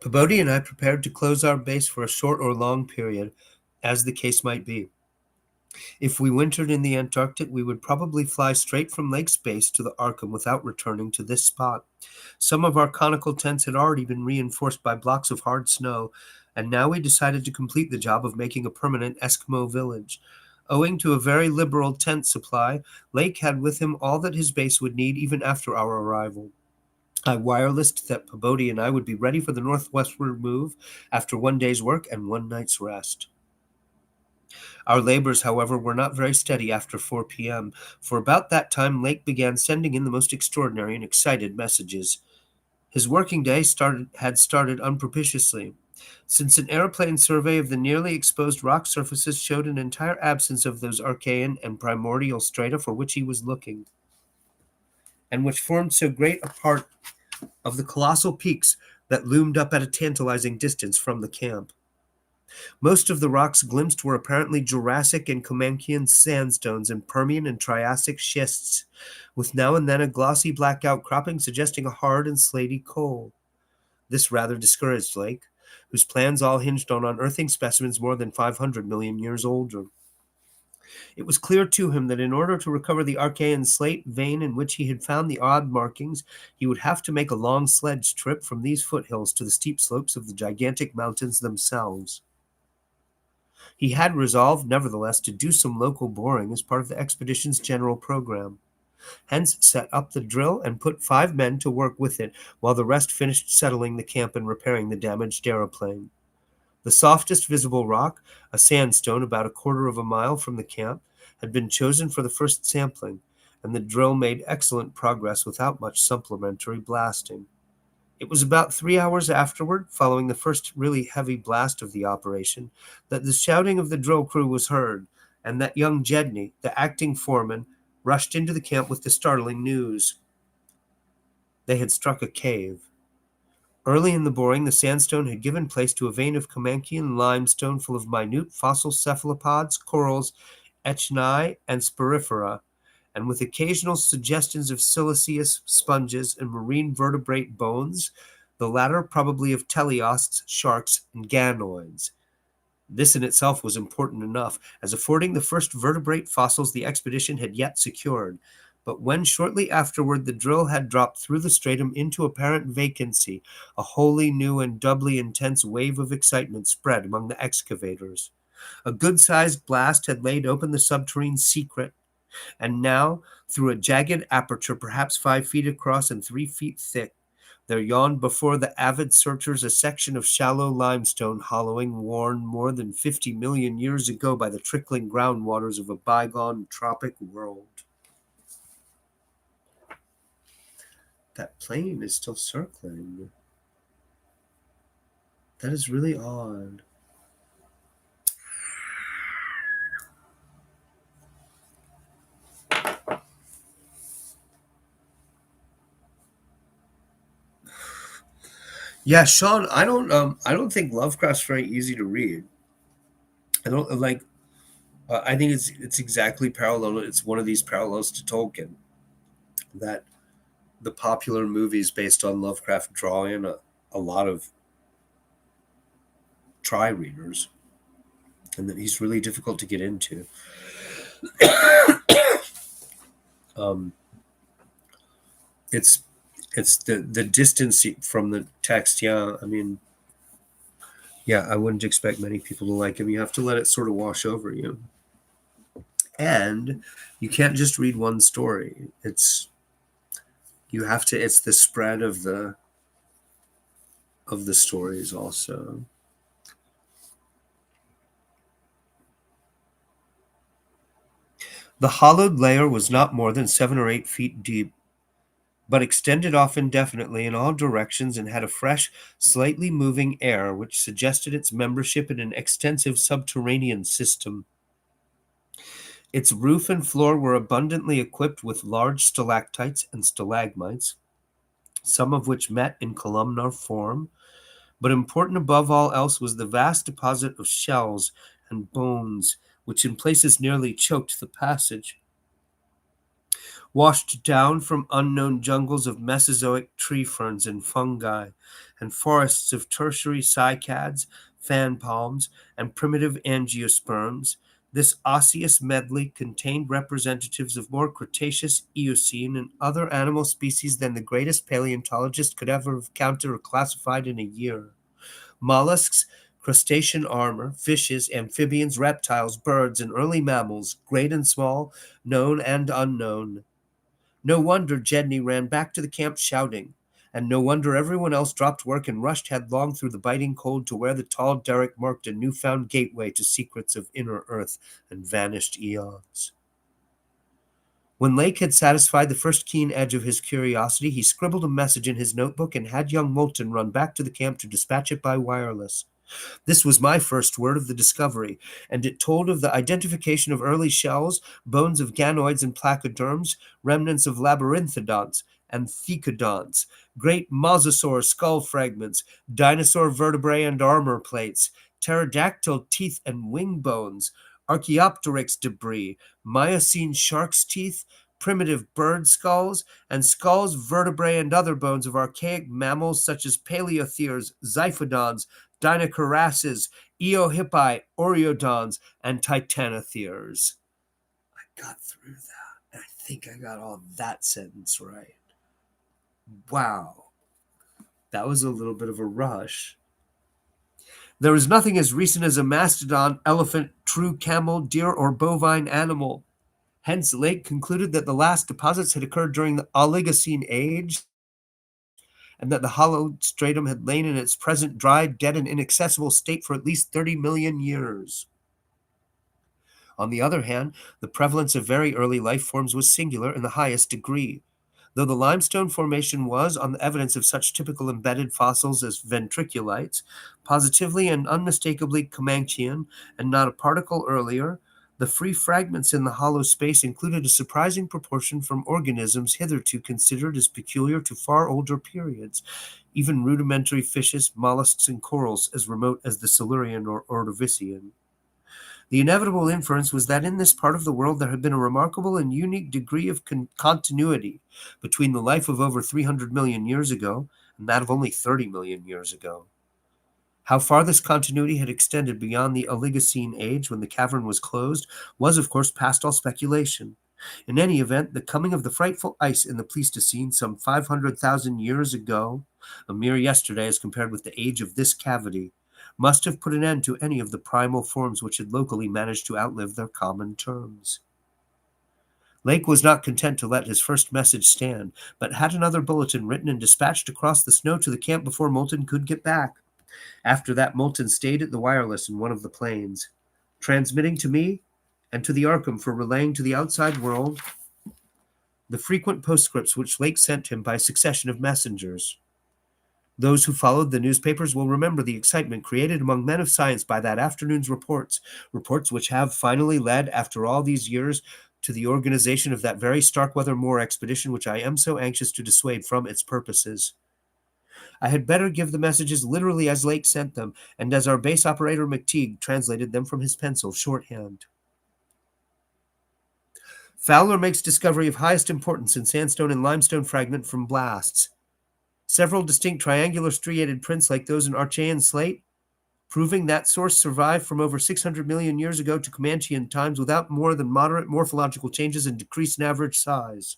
Pabodie and I prepared to close our base for a short or long period, as the case might be. If we wintered in the Antarctic, we would probably fly straight from Lake's base to the Arkham without returning to this spot. Some of our conical tents had already been reinforced by blocks of hard snow, and now we decided to complete the job of making a permanent Eskimo village. Owing to a very liberal tent supply, Lake had with him all that his base would need even after our arrival. I wirelessed that Pabodie and I would be ready for the northwestward move after one day's work and one night's rest. Our labors, however, were not very steady after 4 p.m., for about that time Lake began sending in the most extraordinary and excited messages. His working day had started unpropitiously, since an airplane survey of the nearly exposed rock surfaces showed an entire absence of those Archean and primordial strata for which he was looking, and which formed so great a part of the colossal peaks that loomed up at a tantalizing distance from the camp. Most of the rocks glimpsed were apparently Jurassic and Comanchian sandstones and Permian and Triassic schists, with now and then a glossy black outcropping suggesting a hard and slaty coal. This rather discouraged Lake, whose plans all hinged on unearthing specimens more than 500 million years older. It was clear to him that in order to recover the Archean slate vein in which he had found the odd markings, he would have to make a long sledge trip from these foothills to the steep slopes of the gigantic mountains themselves. He had resolved, nevertheless, to do some local boring as part of the expedition's general program. Hence set up the drill and put 5 men to work with it, while the rest finished settling the camp and repairing the damaged aeroplane. The softest visible rock, a sandstone about a quarter of a mile from the camp, had been chosen for the first sampling, and the drill made excellent progress without much supplementary blasting. It was about 3 hours afterward, following the first really heavy blast of the operation, that the shouting of the drill crew was heard, and that young Jedney, the acting foreman, rushed into the camp with the startling news. They had struck a cave. Early in the boring, the sandstone had given place to a vein of Comanchian limestone full of minute fossil cephalopods, corals, echini, and sporifera, and with occasional suggestions of siliceous sponges and marine vertebrate bones, the latter probably of teleosts, sharks, and ganoids. This in itself was important enough, as affording the first vertebrate fossils the expedition had yet secured. But when shortly afterward the drill had dropped through the stratum into apparent vacancy, a wholly new and doubly intense wave of excitement spread among the excavators. A good-sized blast had laid open the subterranean secret, and now, through a jagged aperture perhaps 5 feet across and 3 feet thick, there yawned before the avid searchers a section of shallow limestone hollowing worn more than 50 million years ago by the trickling groundwaters of a bygone tropic world. That plane is still circling. That is really odd. Yeah, Sean, I don't think Lovecraft's very easy to read. I don't like I think it's exactly parallel. It's one of these parallels to Tolkien that the popular movies based on Lovecraft draw in a lot of try readers, and that he's really difficult to get into. Um, it's it's the distance from the text. Yeah, I mean, yeah, I wouldn't expect many people to like him. You have to let it sort of wash over you, and you can't just read one story. You have to. It's the spread of the stories also. The hollowed layer was not more than 7 or 8 feet deep, but extended off indefinitely in all directions and had a fresh, slightly moving air which suggested its membership in an extensive subterranean system. Its roof and floor were abundantly equipped with large stalactites and stalagmites, some of which met in columnar form, but important above all else was the vast deposit of shells and bones, which in places nearly choked the passage. washed down from unknown jungles of Mesozoic tree ferns and fungi, and forests of tertiary cycads, fan palms, and primitive angiosperms. This osseous medley contained representatives of more Cretaceous, Eocene, and other animal species than the greatest paleontologist could ever have counted or classified in a year. Mollusks, crustacean armor, fishes, amphibians, reptiles, birds, and early mammals, great and small, known and unknown. No wonder Jedney ran back to the camp shouting, and no wonder everyone else dropped work and rushed headlong through the biting cold to where the tall derrick marked a newfound gateway to secrets of inner earth and vanished eons. When Lake had satisfied the first keen edge of his curiosity, he scribbled a message in his notebook and had young Moulton run back to the camp to dispatch it by wireless. This was my first word of the discovery, and it told of the identification of early shells, bones of ganoids and placoderms, remnants of labyrinthodonts and thecodonts, great mosasaur skull fragments, dinosaur vertebrae and armor plates, pterodactyl teeth and wing bones, Archaeopteryx debris, Miocene shark's teeth, primitive bird skulls, and skulls, vertebrae, and other bones of archaic mammals such as paleotheres, xiphodons, Dinocorasses, Eohippi, Oreodons, and Titanotheres. I got through that. I think I got all that sentence right. Wow. That was a little bit of a rush. There is nothing as recent as a mastodon, elephant, true camel, deer, or bovine animal. Hence, Lake concluded that the last deposits had occurred during the Oligocene age, and that the hollowed stratum had lain in its present dry, dead, and inaccessible state for at least 30 million years. On the other hand, the prevalence of very early life forms was singular in the highest degree. Though the limestone formation was, on the evidence of such typical embedded fossils as ventriculites, positively and unmistakably Comanchian, and not a particle earlier, the free fragments in the hollow space included a surprising proportion from organisms hitherto considered as peculiar to far older periods, even rudimentary fishes, mollusks, and corals as remote as the Silurian or Ordovician. The inevitable inference was that in this part of the world there had been a remarkable and unique degree of continuity between the life of over 300 million years ago and that of only 30 million years ago. How far this continuity had extended beyond the Oligocene age when the cavern was closed was, of course, past all speculation. In any event, the coming of the frightful ice in the Pleistocene some 500,000 years ago, a mere yesterday as compared with the age of this cavity, must have put an end to any of the primal forms which had locally managed to outlive their common terms. Lake was not content to let his first message stand, but had another bulletin written and dispatched across the snow to the camp before Moulton could get back. After that, Moulton stayed at the wireless in one of the planes, transmitting to me and to the Arkham for relaying to the outside world the frequent postscripts which Lake sent him by a succession of messengers. Those who followed the newspapers will remember the excitement created among men of science by that afternoon's reports which have finally led, after all these years, to the organization of that very Starkweather Moor expedition which I am so anxious to dissuade from its purposes. I had better give the messages literally as Lake sent them, and as our base operator McTeague translated them from his pencil shorthand. Fowler makes discovery of highest importance in sandstone and limestone fragment from blasts. Several distinct triangular striated prints like those in Archean slate, proving that source survived from over 600 million years ago to Comanchian times without more than moderate morphological changes and decrease in average size.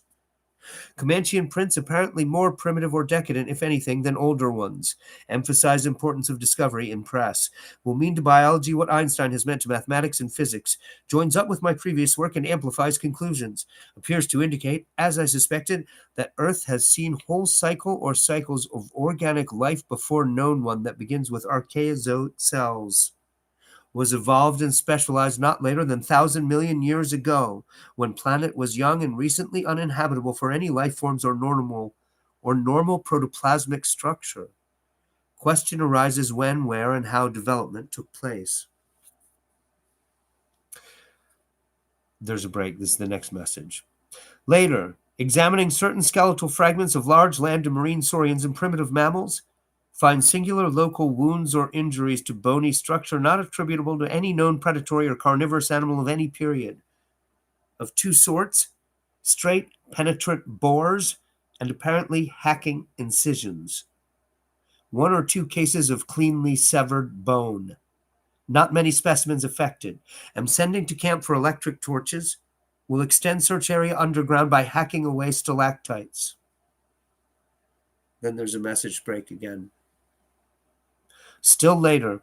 Comanchian prints apparently more primitive or decadent, if anything, than older ones. Emphasize importance of discovery in press. Will mean to biology what Einstein has meant to mathematics and physics. Joins up with my previous work and amplifies conclusions. Appears to indicate, as I suspected, that Earth has seen whole cycle or cycles of organic life before known one that begins with archaeozoic cells. Was evolved and specialized not later than 1,000 million years ago, when planet was young and recently uninhabitable for any life forms or normal protoplasmic structure. Question arises when, where, and how development took place. There's a break. This is the next message. Later, examining certain skeletal fragments of large land and marine saurians and primitive mammals, find singular local wounds or injuries to bony structure not attributable to any known predatory or carnivorous animal of any period. Of two sorts, straight, penetrant bores, and apparently hacking incisions. One or two cases of cleanly severed bone. Not many specimens affected. Am sending to camp for electric torches. Will extend search area underground by hacking away stalactites. Then there's a message break again. Still later,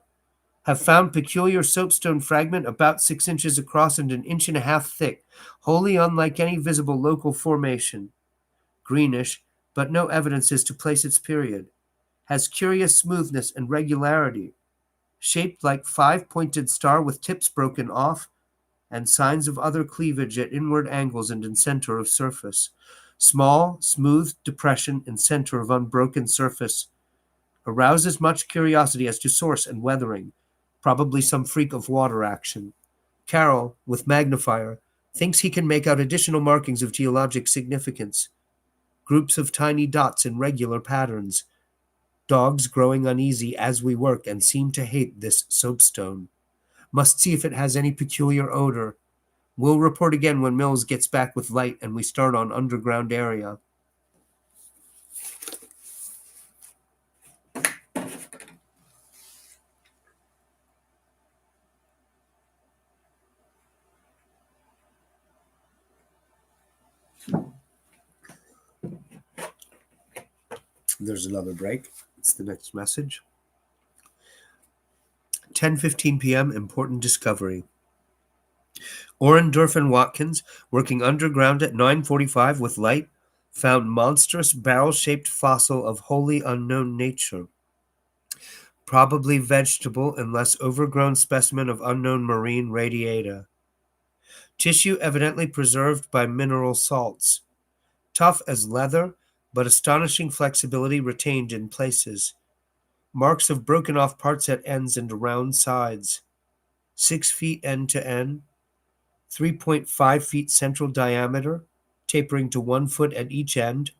have found peculiar soapstone fragment about 6 inches across and an inch and a half thick, wholly unlike any visible local formation. Greenish, but no evidences to place its period. Has curious smoothness and regularity. Shaped like 5-pointed star with tips broken off, and signs of other cleavage at inward angles and in center of surface. Small, smooth depression in center of unbroken surface. Arouses much curiosity as to source and weathering. Probably some freak of water action. Carroll, with magnifier, thinks he can make out additional markings of geologic significance. Groups of tiny dots in regular patterns. Dogs growing uneasy as we work and seem to hate this soapstone. Must see if it has any peculiar odor. We'll report again when Mills gets back with light and we start on underground area. There's another break. It's the next message. 10:15 p.m. Important discovery. Orendorf and Watkins, working underground at 9:45 with light, found monstrous barrel-shaped fossil of wholly unknown nature. Probably vegetable unless overgrown specimen of unknown marine radiata. Tissue evidently preserved by mineral salts. Tough as leather, but astonishing flexibility retained in places. Marks of broken off parts at ends and around sides. 6 feet end to end. 3.5 feet central diameter, tapering to 1 foot at each end.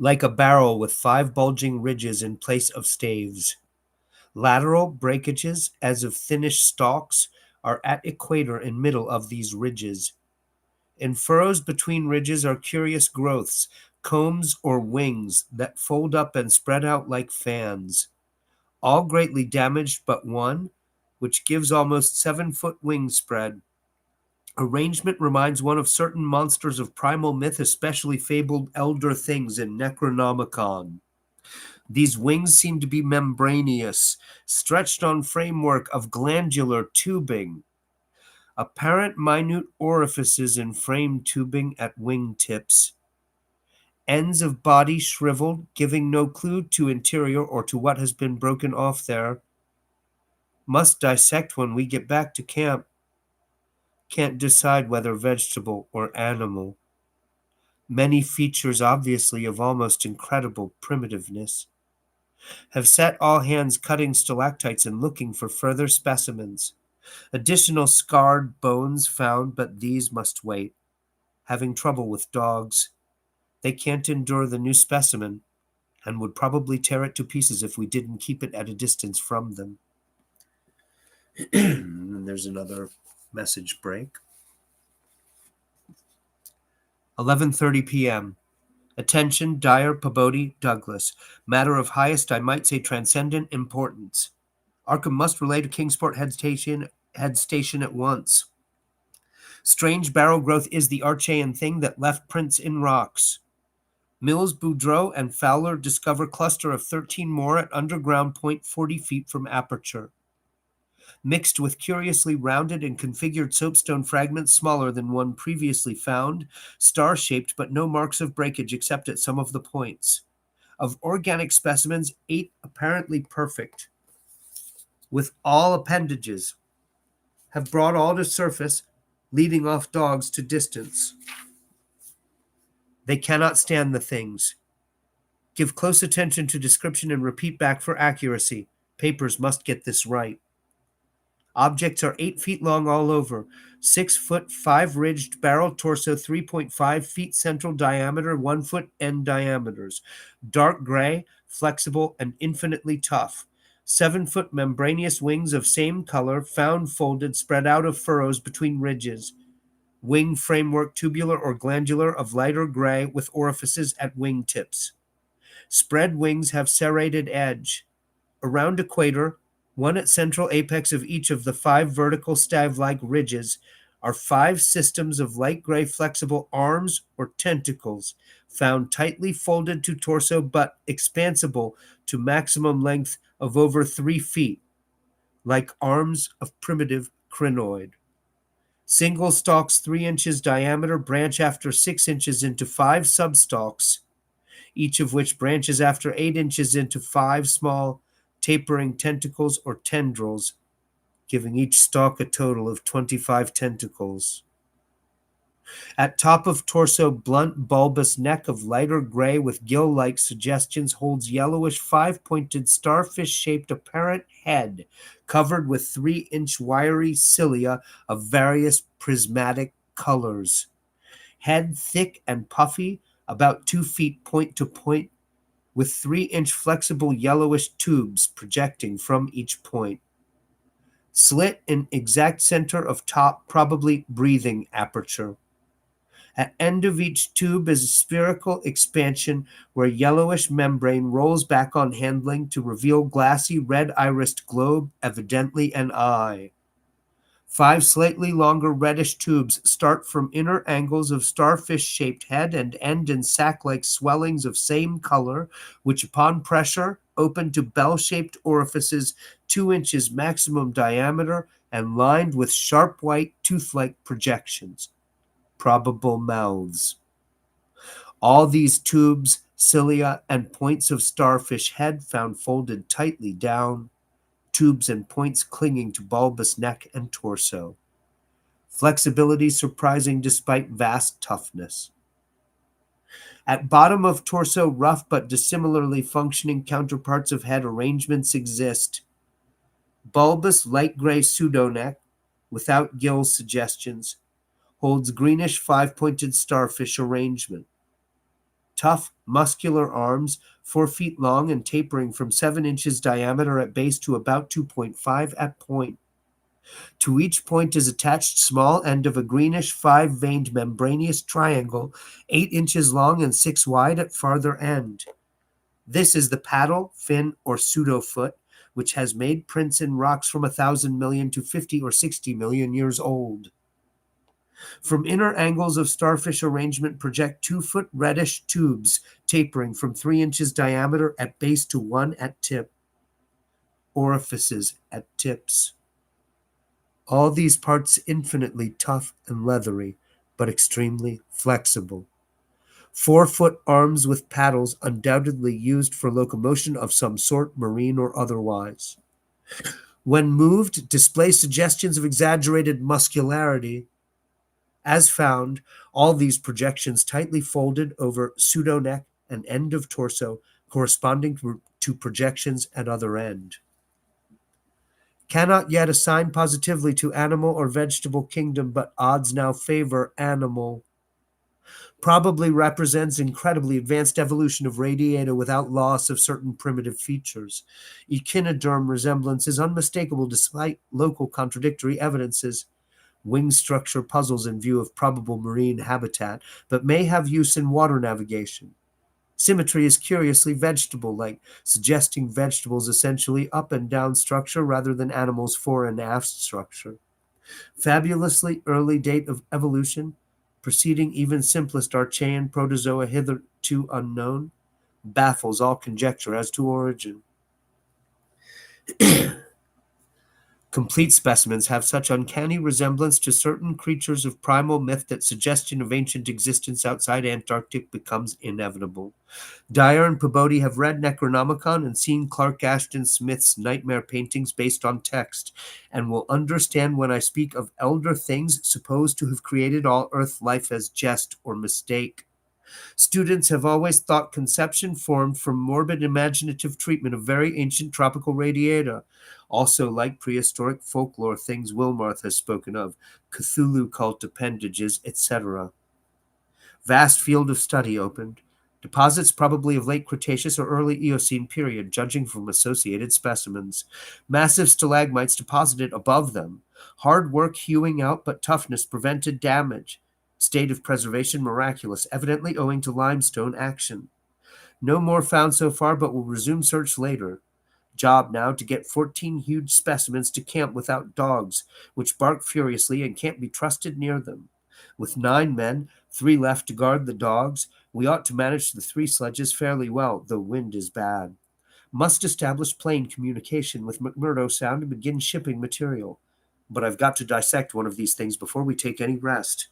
Like a barrel with 5 bulging ridges in place of staves. Lateral breakages, as of thinnish stalks, are at equator in middle of these ridges. In furrows between ridges are curious growths, combs or wings that fold up and spread out like fans. All greatly damaged but one, which gives almost 7-foot wingspread. Arrangement reminds one of certain monsters of primal myth, especially fabled elder things in Necronomicon. These wings seem to be membraneous, stretched on framework of glandular tubing. Apparent minute orifices in frame tubing at wing tips. Ends of body shriveled, giving no clue to interior or to what has been broken off there. Must dissect when we get back to camp. Can't decide whether vegetable or animal. Many features obviously of almost incredible primitiveness. Have set all hands cutting stalactites and looking for further specimens. Additional scarred bones found, but these must wait. Having trouble with dogs. They can't endure the new specimen, and would probably tear it to pieces if we didn't keep it at a distance from them. And there's another message break. 11:30 p.m. Attention, Dyer, Pabodie, Douglas. Matter of highest, I might say transcendent importance. Arkham must relay to Kingsport head station at once. Strange barrel growth is the Archean thing that left prints in rocks. Mills, Boudreau, and Fowler discover cluster of 13 more at underground point 40 feet from aperture. Mixed with curiously rounded and configured soapstone fragments smaller than one previously found, star-shaped but no marks of breakage except at some of the points. Of organic specimens, 8 apparently perfect, with all appendages. Have brought all to surface, leading off dogs to distance. They cannot stand the things. Give close attention to description and repeat back for accuracy. Papers must get this right. Objects are 8 feet long all over, 6 foot 5 ridged barrel torso, 3.5 feet central diameter, 1 foot end diameters. Dark gray, flexible, and infinitely tough. 7-foot membraneous wings of same color, found folded, spread out of furrows between ridges. Wing framework tubular or glandular of lighter gray with orifices at wing tips. Spread wings have serrated edge. Around equator, one at central apex of each of the 5 vertical stave-like ridges, are 5 systems of light gray flexible arms or tentacles, found tightly folded to torso but expansible to maximum length of over 3 feet, like arms of primitive crinoid. Single stalks 3 inches diameter branch after 6 inches into 5 substalks, each of which branches after 8 inches into 5 small, tapering tentacles or tendrils, giving each stalk a total of 25 tentacles. At top of torso, blunt, bulbous neck of lighter gray with gill-like suggestions holds yellowish 5-pointed starfish-shaped apparent head covered with 3-inch wiry cilia of various prismatic colors. Head thick and puffy, about 2 feet point to point, with 3-inch flexible yellowish tubes projecting from each point. Slit in exact center of top, probably breathing aperture. At end of each tube is a spherical expansion where yellowish membrane rolls back on handling to reveal glassy red-irised globe, evidently an eye. 5 slightly longer reddish tubes start from inner angles of starfish-shaped head and end in sac-like swellings of same color, which upon pressure open to bell-shaped orifices 2 inches maximum diameter and lined with sharp white tooth-like projections. Probable mouths. All these tubes, cilia, and points of starfish head found folded tightly down, tubes and points clinging to bulbous neck and torso. Flexibility surprising despite vast toughness. At bottom of torso, rough but dissimilarly functioning counterparts of head arrangements exist. Bulbous light gray pseudoneck, without gill suggestions, holds greenish 5-pointed starfish arrangement. Tough, muscular arms, 4 feet long and tapering from 7 inches diameter at base to about 2.5 at point. To each point is attached small end of a greenish 5-veined membranous triangle, 8 inches long and 6 wide at farther end. This is the paddle, fin, or pseudofoot, which has made prints in rocks from 1,000 million to 50 or 60 million years old. From inner angles of starfish arrangement project 2-foot reddish tubes tapering from 3 inches diameter at base to 1 at tip. Orifices at tips. All these parts infinitely tough and leathery, but extremely flexible. 4-foot arms with paddles undoubtedly used for locomotion of some sort, marine or otherwise. When moved, display suggestions of exaggerated muscularity. As found, all these projections tightly folded over pseudoneck and end of torso, corresponding to projections at other end. Cannot yet assign positively to animal or vegetable kingdom, but odds now favor animal. Probably represents incredibly advanced evolution of radiata without loss of certain primitive features. Echinoderm resemblance is unmistakable despite local contradictory evidences. Wing structure puzzles in view of probable marine habitat, but may have use in water navigation. Symmetry is curiously vegetable-like, suggesting vegetables essentially up and down structure rather than animals' fore and aft structure. Fabulously early date of evolution, preceding even simplest Archean protozoa hitherto unknown, baffles all conjecture as to origin. Complete specimens have such uncanny resemblance to certain creatures of primal myth that suggestion of ancient existence outside Antarctic becomes inevitable. Dyer and Peabody have read Necronomicon and seen Clark Ashton Smith's nightmare paintings based on text, and will understand when I speak of elder things supposed to have created all Earth life as jest or mistake. Students have always thought conception formed from morbid imaginative treatment of very ancient tropical radiata, also like prehistoric folklore things Wilmarth has spoken of, Cthulhu cult appendages, etc. Vast field of study opened. Deposits probably of late Cretaceous or early Eocene period, judging from associated specimens. Massive stalagmites deposited above them. Hard work hewing out, but toughness prevented damage. State of preservation miraculous, evidently owing to limestone action. No more found so far, but will resume search later. Job now to get 14 huge specimens to camp without dogs, which bark furiously and can't be trusted near them. With 9 men, 3 left to guard the dogs, we ought to manage the 3 sledges fairly well, though wind is bad. Must establish plane communication with McMurdo Sound and begin shipping material. But I've got to dissect one of these things before we take any rest.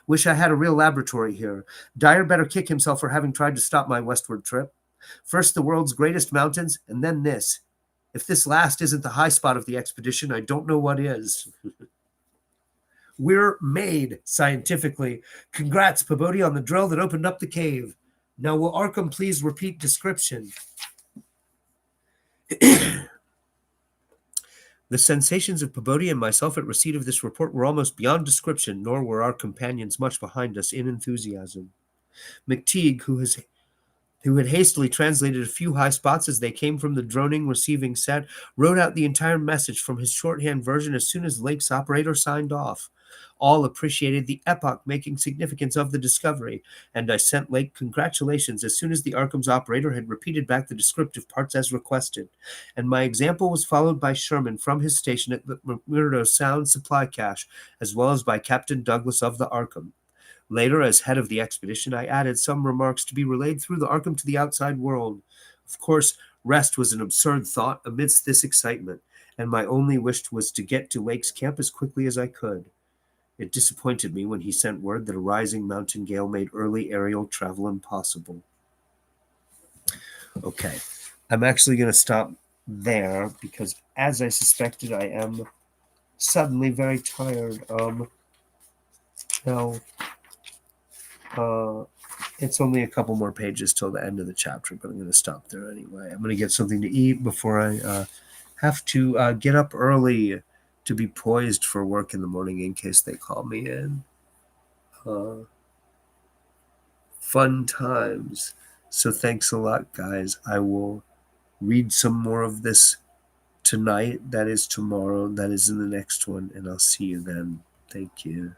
Wish I had a real laboratory here. Dyer better kick himself for having tried to stop my westward trip. First the world's greatest mountains, and then this. If this last isn't the high spot of the expedition, I don't know what is. We're made, scientifically. Congrats, Pabodie, on the drill that opened up the cave. Now will Arkham please repeat description? The sensations of Pabodie and myself at receipt of this report were almost beyond description, nor were our companions much behind us in enthusiasm. McTeague, who had hastily translated a few high spots as they came from the droning receiving set, wrote out the entire message from his shorthand version as soon as Lake's operator signed off. All appreciated the epoch-making significance of the discovery, and I sent Lake congratulations as soon as the Arkham's operator had repeated back the descriptive parts as requested, and my example was followed by Sherman from his station at the McMurdo Sound supply cache, as well as by Captain Douglas of the Arkham. Later, as head of the expedition, I added some remarks to be relayed through the Arkham to the outside world. Of course, rest was an absurd thought amidst this excitement, and my only wish was to get to Lake's camp as quickly as I could. It disappointed me when he sent word that a rising mountain gale made early aerial travel impossible. Okay, I'm actually going to stop there because, as I suspected, I am suddenly very tired. Now, it's only a couple more pages till the end of the chapter, but I'm going to stop there anyway. I'm going to get something to eat before I have to get up early to be poised for work in the morning in case they call me in. Fun times. So thanks a lot, guys. I will read some more of this tonight. That is tomorrow. That is in the next one. And I'll see you then. Thank you.